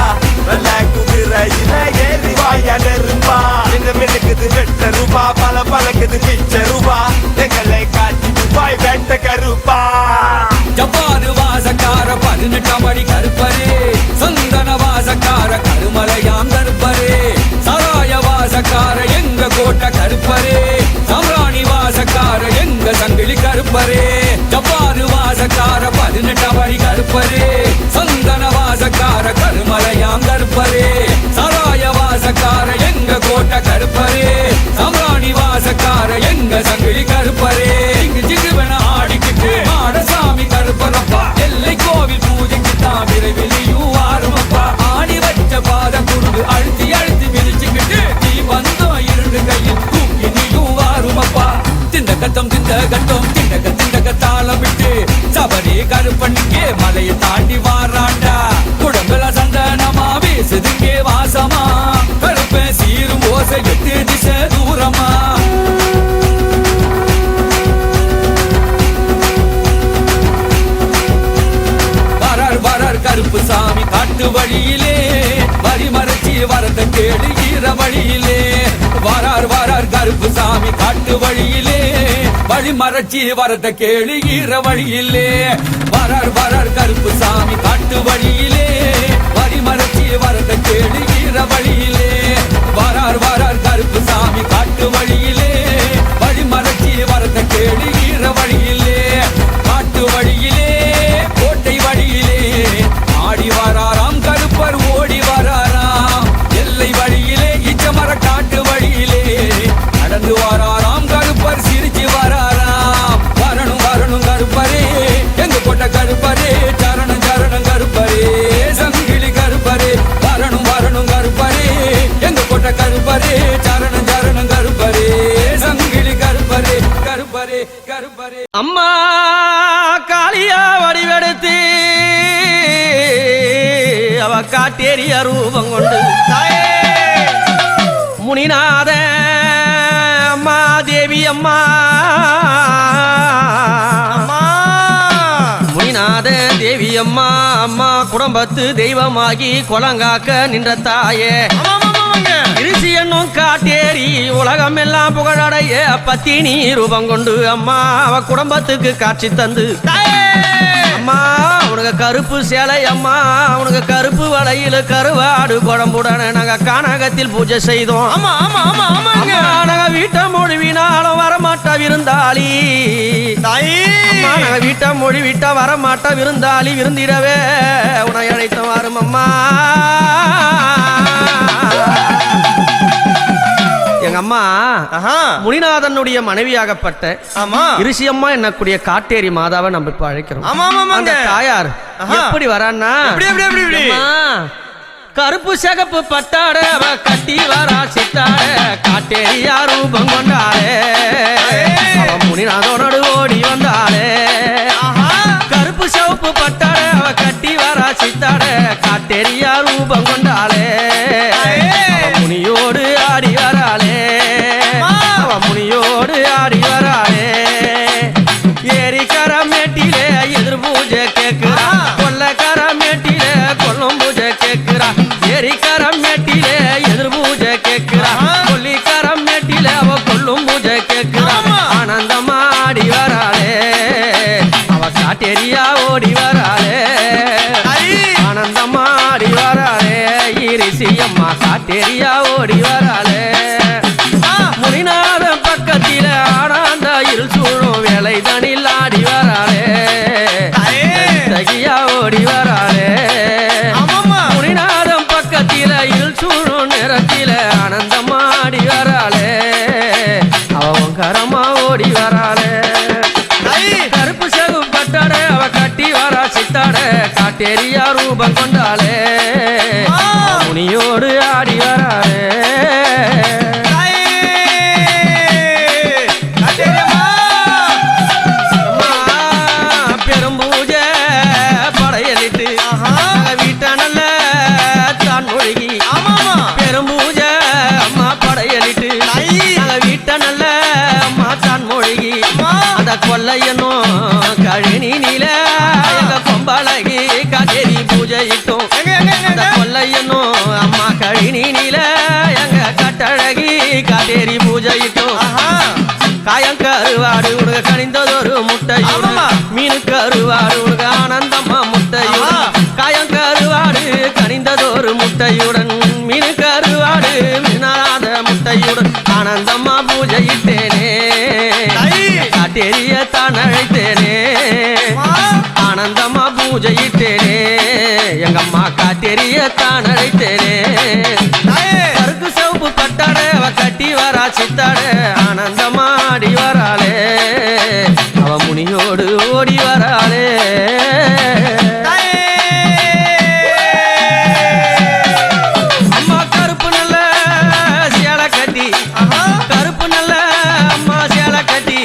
நல்ல குதிரையில ஏறி வாயா நெரும்பா இந்த மினுக்குது வெட்ட ரூபா பல பழக்குது பிச்ச ரூபா எங்களை காட்டி துபாய் வெட்ட கருப்பா
ஜப்பாரு வாசக்கார 18 அடி கருப்பரே சந்தன வாசக்கார கருமலையாம் கருப்பரே சராய வாசக்கார எங்க கோட்டை கருப்பரே சம்ராணி வாசக்கார எங்க சங்கிலி கருப்பரே ஜப்பாரு வாசக்கார 18 அடி கருப்பரே சந்தன வாசக்கார கருமலையாம் கருப்பரே சராய வாசக்கார எங்க கோட்டை கருப்பரே சம்ராணி வாசக்கார எங்க சங்கிலி கருப்பரே இங்கு ஜிகுவன ஆடிக்கிட்டு மாடசாமி கருப்பரப்பா எல்லை கோவில் பூஜைக்கு தான் விரைவிலியும் வாருமப்பா ஆடி வச்ச பாத குருடு அழுத்தி அழுத்தி மிதிச்சுக்கிட்டு நீ வந்தோம் 2 கையில் தூக்கி நீயும் வாருமப்பா திண்டகத்தம் திண்டக தாளம் விட்டு சபரி கருப்பண்ணிக்கே மலையை தாண்டி வாராண்டா குடம்புல சந்தனமா வீசுதுங்கே வாசமா கருப்ப சீரும் ஓசை 8 திசை தூரமா கருப்பு சாமி காட்டு வழியிலே வரி மறைச்சி வரத கேளு ஈர வழியிலே வாரார் கருப்பு சாமி காட்டு வழியிலே வழி மறைச்சி வரத கேளு ஈர வழியிலே வாரார் கருப்பு சாமி காட்டு வழியிலே வரி மறைச்சி வரத கேளு ஈர வழியிலே வாரார் கருப்பு சாமி காட்டு வழியிலே வழி மறைச்சி வரத கேளு ஈர வழியிலே காட்டு வழியிலே கோட்டை வழியிலே ஆடி வராராம் கருப்பர் ஓடி வராராம் எல்லை வழியிலே இச்சமர காட்டு வழியிலே நடந்து வராராம் கருப்பர் சிரிச்சு வராராம் வரணும் கருப்பரே எங்க கொட்ட கருப்பரே சரணம் கருப்பரே சங்கிலி கருப்பரே வரணும் கருப்பரே எங்க கொட்ட கருப்பரே சரணம் கருப்பரே சங்கிலி கருப்பரே
அம்மா காளியா வடிவெடுத்து அவ காட்டேரிய ரூபம் கொண்டு முனிநாத அம்மா தேவி அம்மா முனிநாத தேவி அம்மா அம்மா குடும்பத்து தெய்வமாகி குளங்காக்க நின்ற தாயே இருசி என்னும் காட்டேரி உலகம் எல்லாம் புகழடைய பத்தினி ரூபம் கொண்டு அம்மா அவ குடும்பத்துக்கு காட்சி தந்து அம்மா உனக்கு கருப்பு சேலை அம்மா உனக்கு கருப்பு வளையில கருவாடு குழம்புடனே நாங்க கானகத்தில் பூஜை செய்தோம் நாங்க வீட்டை மொழிவினாலும் வரமாட்டா விருந்தாளி நாங்க வீட்டை மொழிவிட்டா வரமாட்டா விருந்தாளி விருந்திடவே உன்னை அழைத்து வரும் அம்மா எங்க அம்மா முனிநாதனுடைய மனைவியாகப்பட்ட இருசி அம்மா என்னக்கூடிய காட்டேரி மாதாவை நம்ம இப்ப அழைக்கிறோம். அந்த தாயார் எப்படி வரான்னா கருப்பு சிகப்பு பட்டாட அவ கட்டி வரா சித்தாட காட்டேரியா ரூபம் கொண்டாடே அவ முனிநாதனோடு ஓடி வந்தாளே கருப்பு சிவப்பு பட்டாட அவ கட்டி வரா சித்தாட காட்டேரியா ரூபம் கொண்டாளே முனியோடு ஆடி வராளே அவ முனியோடு ஆடி வராளே ஏரிக்கர மேட்டிலே எதிர் பூஜை கேக்குறா கொல்லக்கர மேட்டிலே கொல்லும் பூஜை கேக்குறா ஏரிக்கர மேட்டிலே எதிர் பூஜை கேக்குறா கொல்லிக்கர மேட்டிலே அவ கொல்லும் பூஜை கேக்குறா ஆனந்தமா ஆடி வராளே அவ காட்டேரியா ஓடி வராளே ஆனந்தமா ஆடி வராளே இருசி அம்மா காட்டேரியா ஓடி வராளே முனிநாத பக்கத்தில ஆனாந்த இருள் சூழும் வேலை தனில் ஆடி வராளே தகியா ஓடி வராளே முனிநாதம் பக்கத்தில இருள் சூழும் நேரத்தில ஆனந்தமா ஆடி வராளே அவன் கரமா ஓடி வராளே கருப்பு செகு பட்டாட அவ கட்டி வரா சித்தாட காட்டேரியா ரூபம் கொண்டாளே முனியோடு ஆடி வராளே பெரும் பூஜை படையலிட்டு வீட்ட நல்ல தான் மொழிகி பெரும் பூஜை அம்மா படையலிட்டு வீட்ட நல்ல கொல்லையனும் கழினி நீல எங்க கொம்பழகி காட்டேரி பூஜையிட்டோம் அந்த கொல்லையனும் அம்மா கழினி நீல எங்க கட்டழகி காட்டேரி பூஜையிட்டோம் காயம் கருவாடு உனக்கு கணிந்ததொரு முட்டையுடன் மீனு கருவாடு உனக்கு ஆனந்தம்மா முட்டையுடன் காயம் கருவாடு கணிந்ததொரு முட்டையுடன் மீனு கருவாடு மீனாத முட்டையுடன் ஆனந்தம்மா பூஜையிட்டேனே காட்டேரிய தான் அழைத்தேனே ஆனந்தம்மா பூஜையிட்டேனே எங்க அம்மா காட்டேரிய தான் அழைத்தேனே கருக்கு சவுப்பு பட்டாட அவ கட்டி வரா சித்தாட ஆனந்தமா ஆடி வராளே அவ முனியோடு ஓடி வராளே அம்மா கருப்பு நல்ல சேலை கட்டி கருப்பு நல்ல அம்மா சேலை கட்டி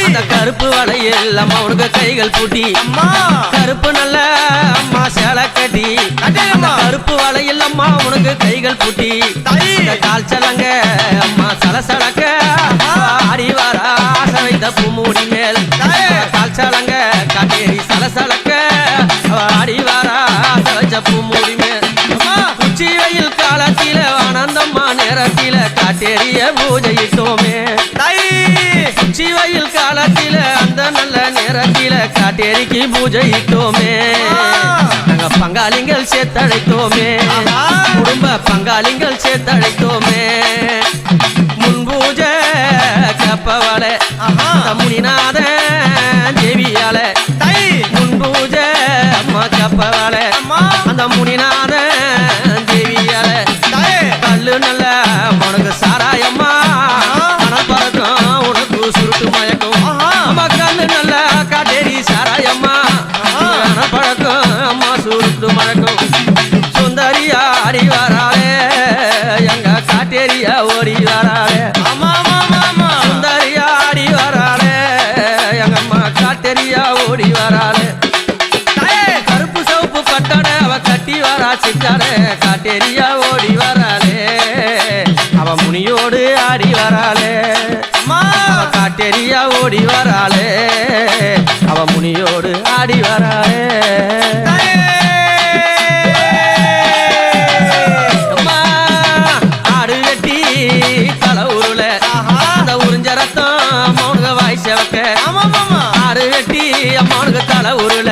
அந்த கருப்பு வளையல் அம்மா உனக்கு கைகள் பூட்டி கருப்பு நல்ல அம்மா சேலை கட்டி கருப்பு வளையல் அம்மா உனக்கு கைகள் பூட்டி கால் சலங்க அம்மா சலசலக்க ஆடி வர ஆசை வைத்த பூமூடி மேல் கால் சலங்க காட்டேரி சலசலக்க ஆடி வர ஆசை வைத்த பூமூடி மேல் உச்சி வெயில் காலத்தில ஆனந்தம்மா நேரத்தில காட்டேரிய பூஜையிட்டோமே உச்சி வெயில் காலத்தில அந்த நல்ல நேரத்தில காட்டேரிக்கு பூஜையிட்டோமே நாங்க பங்காளிங்கள் சேர்த்தழைத்தோமே குடும்ப பங்காளிங்கள் சேர்த்தழைத்தோமே முன்பூஜை கப்பவளை முனிநாத தேவியால முன்பூஜை அம்மா கப்பவளை அந்த முனிநாத தேவியால கல்லு நல்ல உனக்கு சாராயம்மா மணல் பறக்கும் உனக்கு சுருட்டு மயக்கும் அம்மா கல்லு நல்ல காட்டேரி சாராயம்மா மணல் பழக்கம் அம்மா சுருட்டு மயக்கும் சுந்தரியா ஆடி வராளே எங்க காட்டேரியா ஓடி வராளே சுந்தரியா ஆடி வராளே எங்க அம்மா காட்டேரியா ஓடி வராளே கருப்பு சவுப்பு பட்டாட அவ கட்டி வரா சித்தாட காட்டேரியா ஓடி வராளே அவ முனியோடு ஆடி வராளே அவ காட்டேரியா ஓடி வராளே அவ முனியோடு ஆடி வராளே ஆடு வெட்டி தலை உருள அந்த உறிஞ்ச ரத்தம் மௌனுக வாய் செவக்க ஆடு வெட்டி அம்மானுக்கு தலை உருள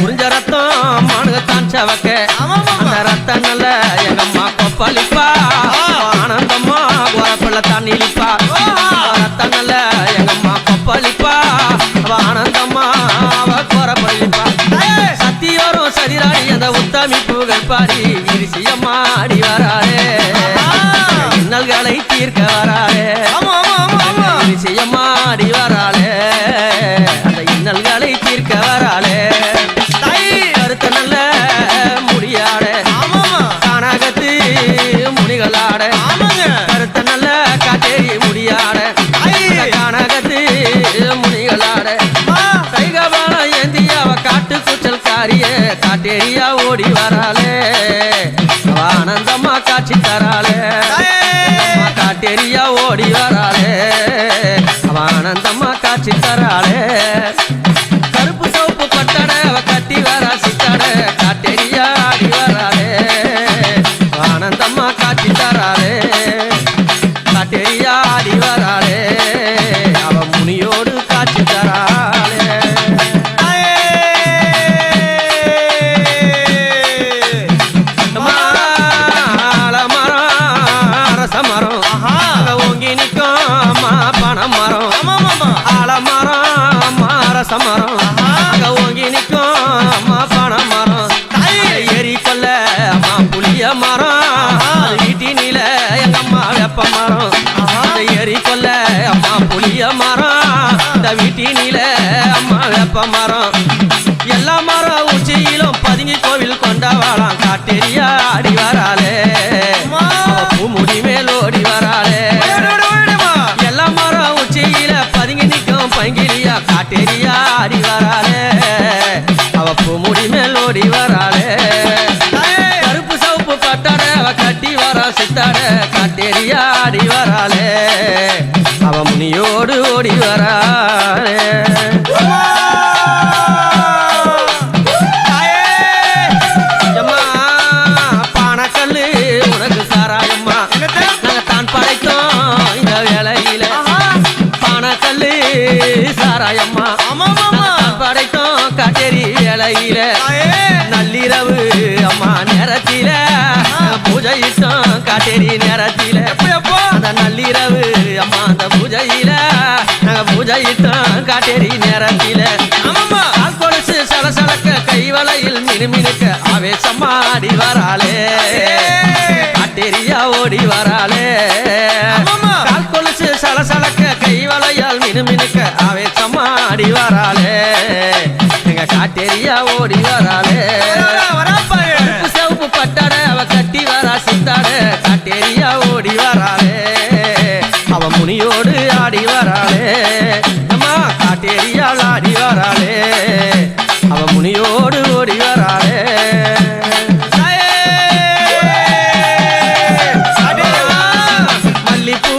உறிஞ்ச ரத்தம் மானுக தான் செவக்க அந்த ரத்தம் நல்ல எங்க அம்மா கொப்பளிப்பா ஆனந்தம்மா கோரப்பள்ள தண்ணிலிப்பா ரத்தம் நல்ல எங்க அம்மா கொப்பளிப்பா அவ ஆனந்தம்மா அவ கோரப்பள்ளிப்பா சத்தியோரும் சதிராடி அந்த உத்தமி புகழ் பாடி இரிசியம்மா ஆடி வராளே இன்னல்களை தீர்க்க வராளே இரிசியம்மா ஆடி வராளே அந்த இன்னல்களை தீர்க்க வராளே கருத்த நல்ல முடியாட கானகத்து முனிகளாட கருத்த நல்ல காட்டேரி முடியாட கானகத்து முனிகளாட கைகபாலம் ஏந்தி அவ காட்டு கூச்சல் காரிய காட்டேரியா ஓடி வராளே அவ ஆனந்தம்மா காட்சி தராளே காட்டேரியா ஓடி வராளே அவ ஆனந்தம்மா காட்சி தராளே கருப்பு சவுப்பு பட்டட அவ கட்டி வரா சித்தட காட்டேரியா ஆடி வராளே ஆனந்தம்மா காட்சி தராளே காட்டேரியா ஆடி வராளே அவ முனியோடு காட்சி தராளே மரம் ஓங்கி நிற்கும் பணம் மரம் ஆலமரம் அரச மரம் ஓங்கி நிற்கும் பணம் மரம் ஏறி கொல்ல அம்மா புளிய மரம் வீட்டினில எங்க அம்மா வெப்ப மரம் ஏறி கொல்ல அம்மா புளிய மரம் இந்த வீட்டினில அம்மா வெப்ப மரம் எல்லா மரம் உச்சியிலும் பதுங்கி கோவில் கொண்டவாளாம் காட்டேரியா ஆடி வராளே பூமுடி மேல் ஓடி வராளே எல்லா மரம் உச்சியில பதுங்கி நிற்கும் பங்கிலியா காட்டேரியா ஆடி வராளே அவ பூமுடி மேல் ஓடி வராளே கருப்பு சவுப்பு பட்டாட அவ கட்டி வரா சித்தாட காட்டேரியா ஆடி வராளே அவ முனியோடு ஓடி வராளே நேரத்தில நள்ளிரவு அம்மா நேரத்தில பூஜையிட்டோம் காட்டேரி நேரத்தில அந்த நள்ளிரவு அம்மா அந்த பூஜையில நாங்க பூஜையிட்டோம் காட்டேரி நேரத்தில கால் கொலுசு சலசலக்க கைவளையில் மினுமினுக்க ஆவேசம்மா ஆடி வராளே காட்டேரியா ஓடி வராளே கால் கொலுசு சலசலக்க கைவளையால் மினுமினுக்க ஆவேசம்மா ஆடி வராளே எங்க காட்டேரியா ஓடி வராளே சிவப்பு பட்டாட அவ கட்டி வரா சித்தாட காட்டேரியா ஓடி வராளே அவ முனியோடு ஆடி வராளே அம்மா காட்டேரியால் ஆடி வராளே அவ முனியோடு ஓடி வராளே மல்லிப்பூ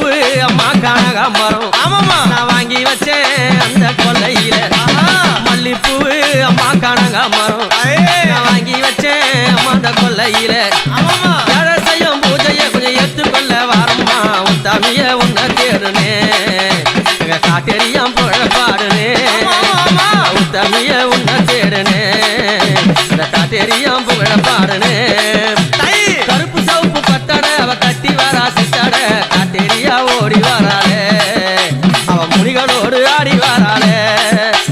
அம்மா கனகாம்பரம் நான் வாங்கி வச்சேன் அந்த கொல்லையில மல்லிப்பூ அம்மா கனகாம்பரம் நான் வாங்கி வச்சேன் அம்மா அந்த கொல்லையில செய்யும் பூஜைய கொஞ்சம் ஏத்துக்கொள்ள வாரம்மா உத்தாமிய உன்ன தேடுனே எங்க காட்டேரியாம் புழ பாடுனே உத்தாமிய உன்ன தேடுனே அந்த காட்டேரியாம் புகழ பாடுனே கருப்பு சவுப்பு பட்டட அவ கட்டி வரா சித்தட காட்டேரியா ஓடி வராளே அவ முனிகளோடு ஆடி வராளே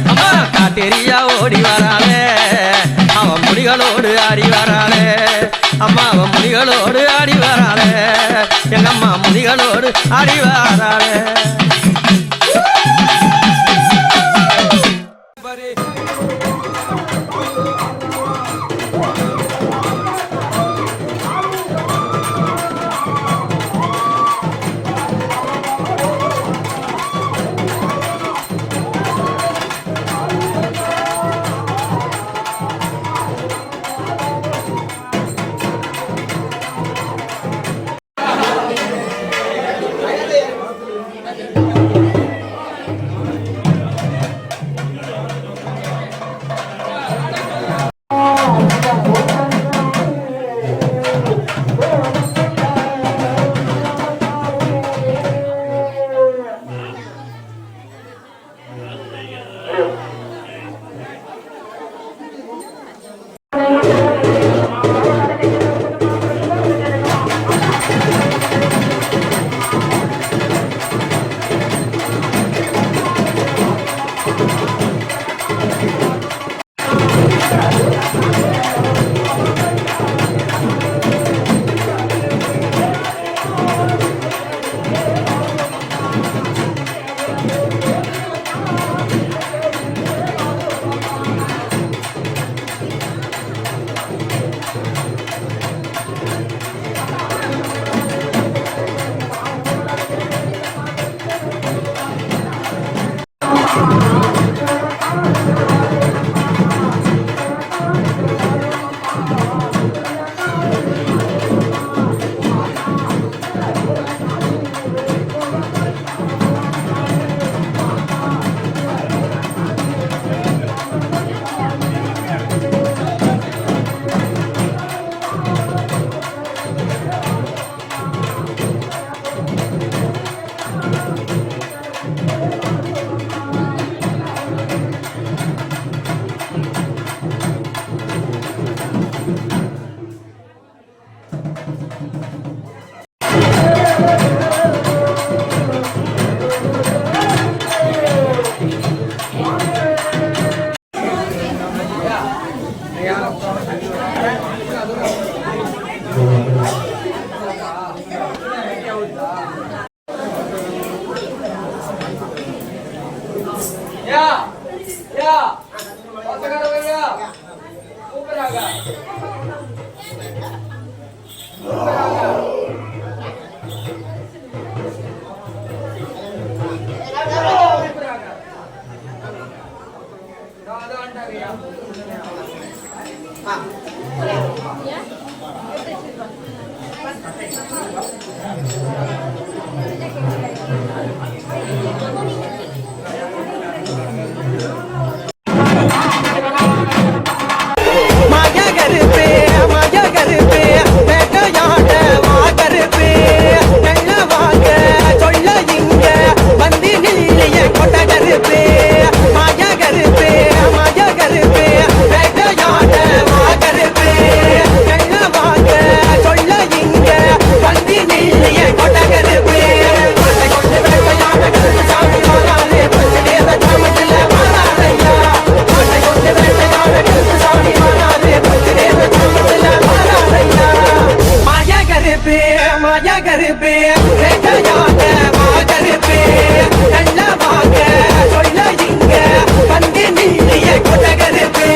அம்மா காட்டேரியா ஓடி வராளே அவ முனிகளோடு ஆடி வராளே அம்மா அவ முனிகளோடு ஆடி வராளே எங்க அம்மா முனிகளோடு ஆடி வராளே கொட்டகருப்பே மாயா கருப்பே வேட்டையாட வாயா கருப்பே வேட்டையாட வா கருப்பே நல்ல வாங்க சொல்ல இங்க வந்து நீடிய கொட கருப்பே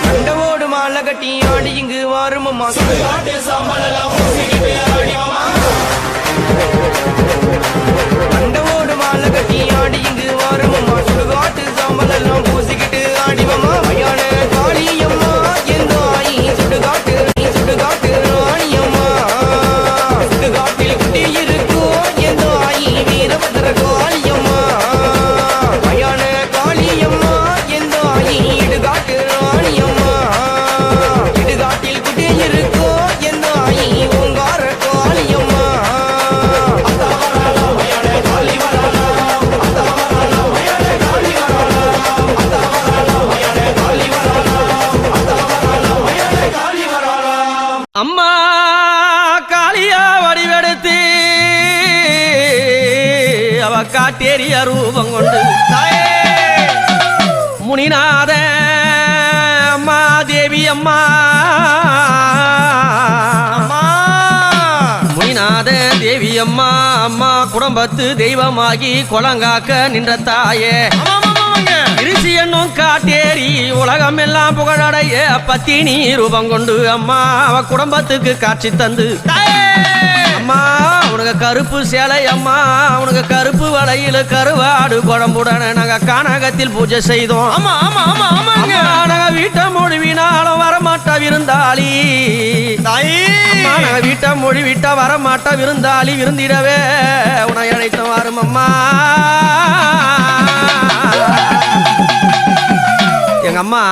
அண்டவோடு மாலை கட்டி ஆடி இங்கு வாரமம்மா சுடுகாட்டு சாம்பலெல்லாம் பூசிக்கிட்டு ஆடிவம்மா மயான காளியம்மா எந்த ஆயி சுடுகாட்டு ராணியம்மா சுடுகாட்டில் குட்டி இருக்கும் இருக்கும் எந்த ஆயி ஓங்கார காளியம்மா அம்மா காளியா வடிவெடுத்து அவ காட்டேரிய ரூபம் கொண்டு முனிநாத அம்மா தேவி அம்மா முனிநாத தேவி அம்மா அம்மா குடும்பத்து தெய்வமாகி குளங்காக்க நின்ற தாயே இருசி என்னும் காட்டேரி உலகம் எல்லாம் புகழடைய பத்தினி ரூபம் கொண்டு அம்மா அவ குடும்பத்துக்கு காட்சி தந்து அம்மா உனக்கு கருப்பு சேலை அம்மா உனக்கு கருப்பு வளையில கருவாடு குழம்புடனே நாங்க கானகத்தில் பூஜை செய்தோம். ஆமா ஆமா ஆமா ஆமா நாங்க வீட்டை மொழிவினாலும் வரமாட்டா விருந்தாளி நாங்க வீட்டை மொழி விட்டா வரமாட்டா விருந்தாளி விருந்திடவே உன்னை அழைத்தோம் வரும் அம்மா. எங்க அம்மா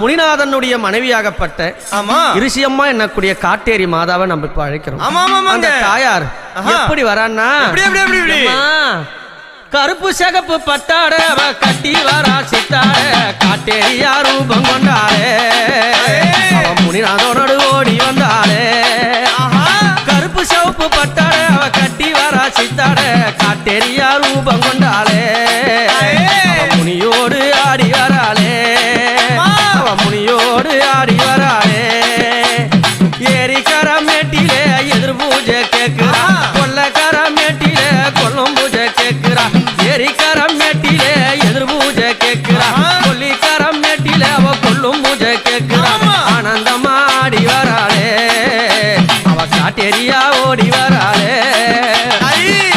முனிநாதனுடைய மனைவியாகப்பட்ட இருசியம்மா என்னக்கூடிய காட்டேரி மாதாவை நம்ம இப்ப அழைக்கிறோம். அந்த தாயார் எப்படி வரான்னா கருப்பு சகப்பு பட்டாட கட்டி வரா சித்தாட காட்டேரியா ரூபம் கொண்டாடே முனிநாதனோடு ஓடி வந்தாளே கருப்பு சகப்பு பட்டாட அவ கட்டி வரா சித்தாட காட்டேரியா ரூபம் கொண்டாளே முனியோடு ஆடி வராளே முனியோடு ஆடி வராளே ஏரிக்கர மேட்டிலே எதிர் பூஜை கேட்கிறா கொல்லக்கர மேட்டிலே கொல்லும் பூஜை கேட்கிறா ஏரிக்கர மேட்டிலே எதிர் பூஜை கேட்கிறா கொல்லிக்கர மேட்டிலே அவ கொல்லும் பூஜை கேட்கிறா ஆனந்தமா ஆடி வராளே அவ காட்டேரியா ஓடி வராளே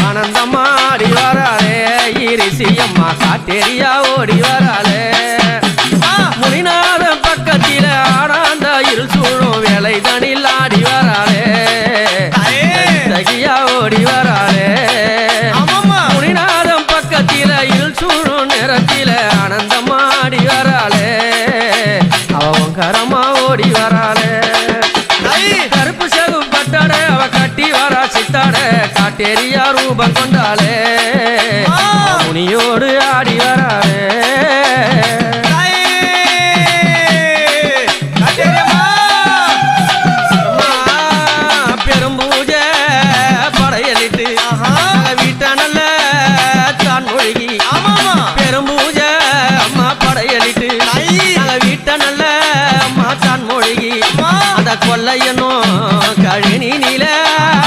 ஆனந்தமா ஆடி வராளே இருசியம்மா காட்டேரியா ஓடி வராளே முனிநாத பக்கத்தில ஆனந்த இருள் சூழும் வேலை தனில் ஆடி வராளே தகியா ஓடி வராளே முனிநாதம் பக்கத்தில இருள் சூழும் நேரத்தில ஆனந்தமா ஆடி வராளே அவன் கரமா ஓடி வராளே கருப்பு சகு பட்டாட அவ கட்டி வரா சித்தாட காட்டேரியா ரூபம் கொண்டாளே முனியோடு ஆடி வராளே பெரும்பூஜை படையலிட்டு வீட்ட நல்ல தான் மொழிகி பெரும்பூஜை அம்மா படையலிட்டு வீட்ட நல்ல அம்மா தான் மொழிகி அந்த கொல்லையனும் கழினி நீல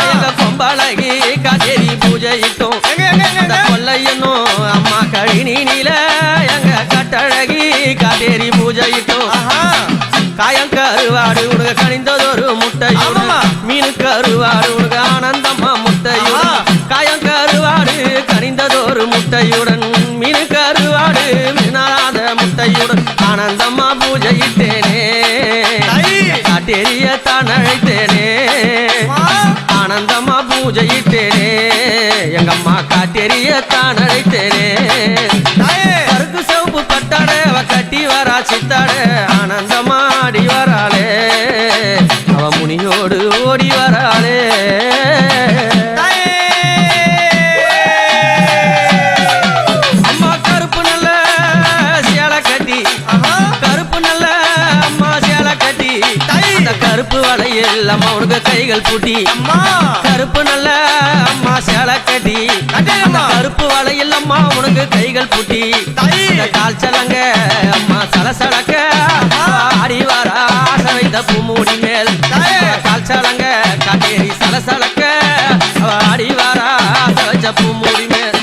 எங்க கொம்பழகி காட்டேரி பூஜை இட்டோம் அந்த கொல்லையனும் அம்மா கழினி நீல எங்க கட்டழகி காட்டேரி பூஜை இட்டோம் காயம் கருவாடு உனக்கு கணிந்ததொரு முட்டையுடன் மீனு கருவாடு உனக்கு ஆனந்தம்மா முட்டையுடன் காயம் கருவாடு கணிந்ததொரு முட்டையுடன் மீனு கருவாடு மீனாத முட்டையுடன் ஆனந்தம்மா பூஜை இட்டேனே காட்டேரிய தான் அழைத்தேனே ஆனந்தம்மா பூஜை இட்டேனே எங்கம்மா காட்டேரிய தான் அழைத்தேனே கருக்கு சவுப்பு பட்டாட அவ கட்டி வரா சித்தாட ஆனந்தமா ஆடி வராளே அவ முனியோடு ஓடி வராளே அம்மா கருப்பு நல்ல சேலை கட்டி கருப்பு நல்ல அம்மா சேலை கட்டி அந்த கருப்பு வளையல் அம்மா உனக்கு கைகள் பூட்டி கருப்பு நல்ல அம்மா சேலை கட்டி கருப்பு வளையல் அம்மா உனக்கு கைகள் பூட்டி கால் சலங்க அம்மா சலசலக்க ஆடி வரா வைத்த பூமூடி மேல் கால் சலங்க காட்டேரி சலசலக்க ஆடி வரா வச்ச பூமூடி மேல்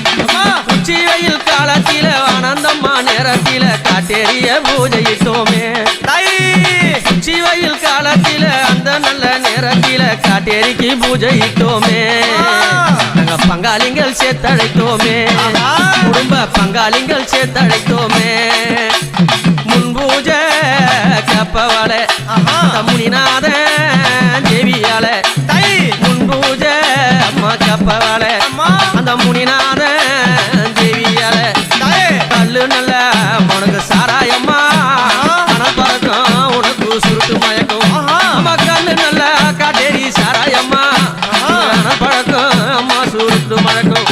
உச்சி வெயில் காலத்தில ஆனந்தம்மா நேரத்தில காட்டேரிய பூஜையிட்டோமே உச்சி வெயில் காலத்தில அந்த நல்ல நேரத்தில காட்டேரிக்கு பூஜையிட்டோமே நாங்க பங்காளிங்கள் சேர்த்தழைத்தோமே குடும்ப பங்காளிங்கள் சேர்த்தழைத்தோமே முன்பூஜை கப்பவள முனிநாத தேவியால முன்பூஜை அம்மா கப்பவள அந்த முனிநாத தேவியால கல்லு நல்ல உனக்கு சாராயம்மா பணம் பறக்கும் உனக்கு சுருட்டு மயக்கும் காடு நல்ல காட்டேரி சாராயம்மா பழக்கம் அம்மா சுருட்டு மழக்கம்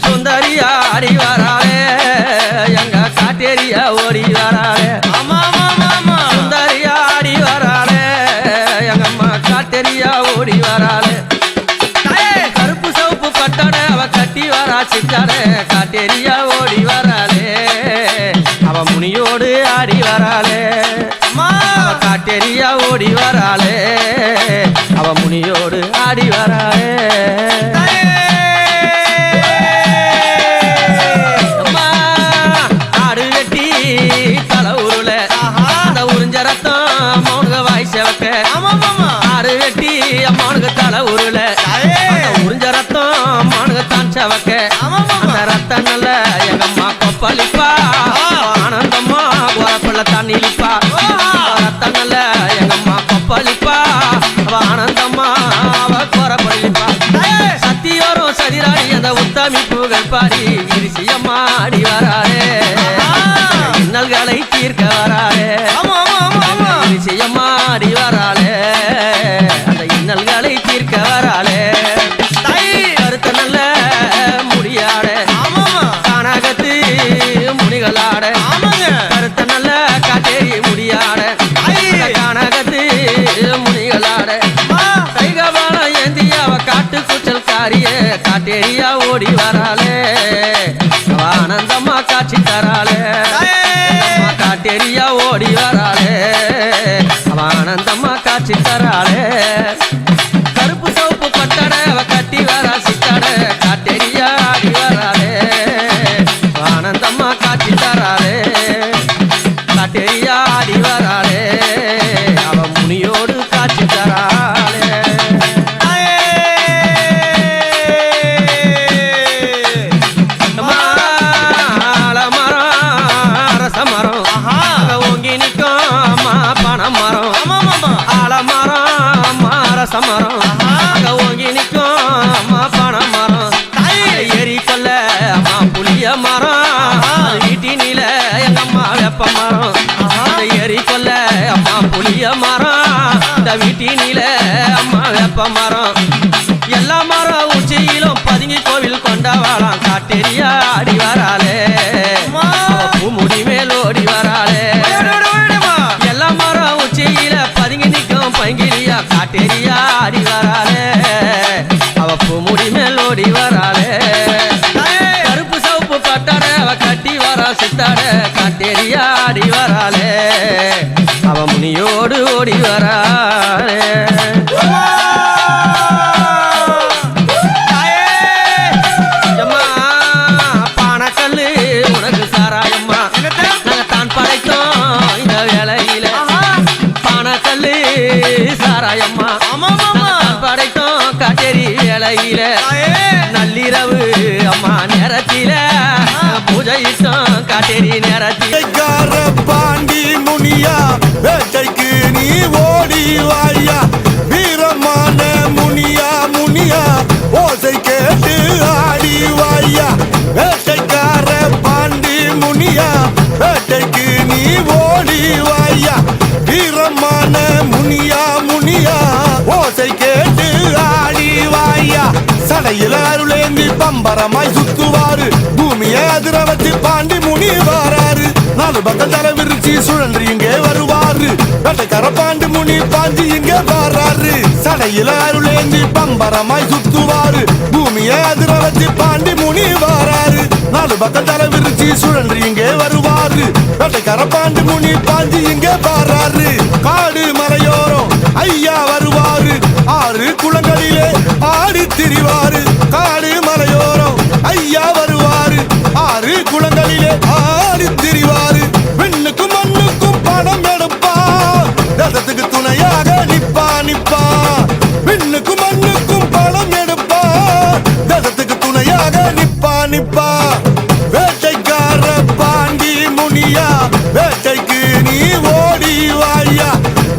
சுந்தரியா ஆடி வராளே எங்க காட்டேரியா ஓடி வராளே சுந்தரியா ஆடி வராளே எங்க அம்மா காட்டேரியா ஓடி வராளே கருப்பு சவுப்பு பட்டட அவ கட்டி வரா சித்தாட காட்டேரியா ஓடி வராளே அவ முனியோடு ஆடி வராளே காட்டேரியா ஓடி வராளே அவ முனியோடு ஆடி வராளே அம்மா ஆடு வெட்டி தலை உருள அந்த உறிஞ்ச ரத்தம் மௌனுக வாய் செவக்க ஆடு வெட்டி அம்மானுக்கு தலை உருள உறிஞ்ச ரத்தம் மௌனுக தான் செவக்க அந்த ரத்தம் நல்ல எங்க அம்மா கொப்பளிப்பா ஆனந்தம்மா போறப்பள்ள தண்ணி இழிப்பா ரத்தம் நல்ல எங்க அம்மா கொப்பளிப்பா அவ ஆனந்தம்மா அவ போறப்பழிப்பா சத்தியோரும் சதிராணி அந்த உத்தமி புகழ் பாரி இரிசியம்மா ஆடி வராளே இன்னல்களை தீர்க்க வராளே இரிசியம்மா ஆடி வராளே அந்த இன்னல்களை தீர்க்க வராளே கருத்த நல்ல முடியாட கானகத்து முனிகளாட கருத்த நல்ல காட்டேரி முடியாட கானகத்து முனிகளாட கைகபாலம் ஏந்தி அவ காட்டு கூச்சல் காரிய காட்டேரியா ஓடி வராளே அவ ஆனந்தம்மா காட்சி தராளே காட்டேரியா ஓடி வராளே அவ ஆனந்தம்மா காட்சி தராளே கருப்பு சோப்பு பட்டட அவ கட்டி வரா சித்தட காட்டேரியா ஆடி வராளே ஆனந்தம்மா காட்சி தராளே காட்டேரியா ஆடி வராளே அவ முனியோடு காட்சி தராளே அரசமரம் ஓங்கி நிற்கும் அம்மா பணமரம் ஆலமரம் அரசமரம் ஓங்கி நிற்கும் அம்மா பணமரம் ஏறி கொல்ல அம்மா புளிய மரம் வீட்டினில எங்க அம்மா வெப்ப மரம் ஏறி கொல்ல அம்மா புளிய மரம் இந்த வீட்டினில அம்மா வெப்ப மரம் எல்லா மரம் உச்சியிலும் பதுங்கி கோவில் கொண்டவாளாம் காட்டேரியா ஆடி வராளே பூமுடி மேல் ஓடி வராளே எல்லா மரம் உச்சியில பதுங்கி நிற்கும் பங்கிரியா காட்டேரியா ஆடி வராளே அவ பூமுடி மேல் ஓடி வராளே கருப்பு சவுப்பு பட்டட அவ கட்டி வரா சித்தாட காட்டேரியா ஆடி வராளே அவ முனியோடு ஓடி வராளே பானக்கல்லு உனக்கு சாராயம்மா நாங்க தான் படைத்தோம் இந்த வேலையில பானக்கல்லு சாராயம்மா படைத்தோம் காட்டேரி வேலையில நள்ளிரவு அம்மா நேரத்தில பூஜையிட்டோம் காட்டேரி நேரத்தில்
வேட்டைக்கார பாண்டி முனியா வேட்டைக்கு நீ ஓடி வாயா வீரமான முனியா முனியா ஓசை கேட்டு ஆடி வாயா வேட்டைக்கார பாண்டி முனியா வேட்டைக்கு நீ ஓடி வாயா வீரமான முனியா முனியா ஓசை கேட்டு ஆடி வாயா சடையில அருளேந்தி பம்பரமாய் சுத்துவாரு பூமியை அதிர வச்சு பாண்டி முனி வாராரு நாலு பக்கம் தலை விரிச்சு சுழன்று இங்கே வருவாரு வேட்டைக்கார பாண்டி முனி பாஞ்சி இங்கே வாராரு சடையில அருளேந்தி பம்பரமாய் சுத்துவாரு பூமியை அதிர வச்சு பாண்டி முனி வாராரு நாலு பக்கம் தலை விரிச்சு சுழன்று இங்கே வருவாரு வேட்டைக்கார பாண்டி முனி பாஞ்சி இங்கே வாராரு காடு மலையோரம் ஐயா வருவாரு ஆறு குளங்களிலே ஆடி திரிவாரு காடு மலையோரம் ஐயா வருவாரு ஆறு குளங்களிலே ஆடி திரிவாரு விண்ணுக்கும் மண்ணுக்கும் படம் எடுப்பா தேசத்துக்கு துணையாக நிப்பா நிப்பா விண்ணுக்கும் மண்ணுக்கும் படம் எடுப்பா தேசத்துக்கு துணையாக நிப்பா நிப்பா வேட்டைக்கார பாண்டி முனியா வேட்டைக்கு நீ ஓடி வாயா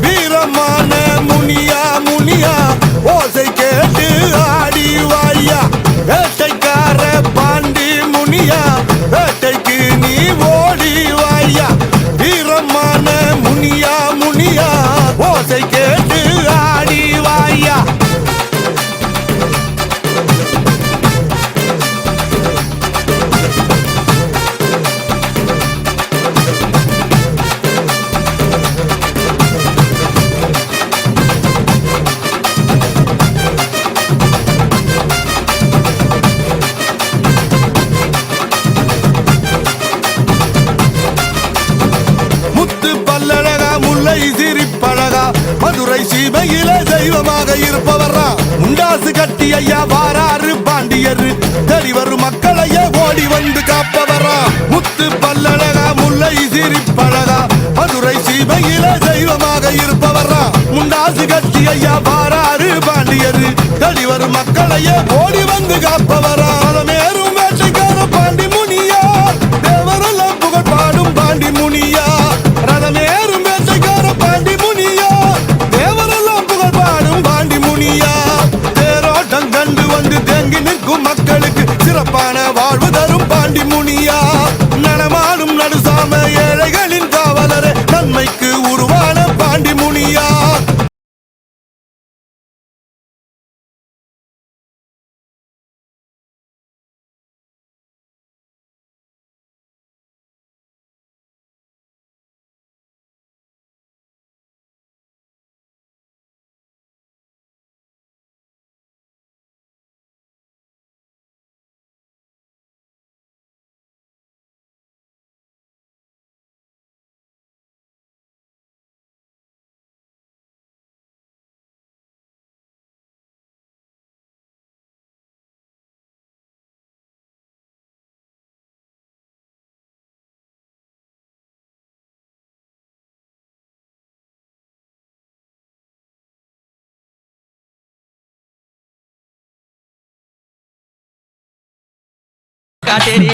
வீரமான முனியா முனியா ஓசை கேட்டு ஆடி வாயா வேட்டைக்கார பாண்டி முனியா வேட்டைக்கு நீ தெய்வமாக இருப்பவரா முண்டாசு கட்டி ஐயா வாராரு பாண்டியர் தேடி வரும் மக்களையே ஓடி வந்து காப்பவரா முத்து பல்லழகா முல்லை சிரிப்பழகா மதுரை சீமையில தெய்வமாக இருப்பவரா முண்டாசு கட்டி ஐயா வாராரு பாண்டியர் தேடி வரும் மக்களையே ஓடி வந்து காப்பவரா மேரும் வேட்டைக்கார பாண்டி முனியா தேவரெல்லாம் புகழ் பாடும் பாண்டி முனியா ரதமேறும் வேட்டைக்கார பாண்டி முனியா தேவரெல்லாம் புகழ் பாடும் பாண்டி முனியா தேரோட்டம் கண்டு வந்து தேங்கி நிற்கும் மக்களுக்கு சிறப்பான வாழ்வு தரும் பாண்டி முனியா நடமாடும் நடுசாம ஏழைகளின் காவலரே நன்மைக்கு உருவான பாண்டி முனியா
காட்டேரி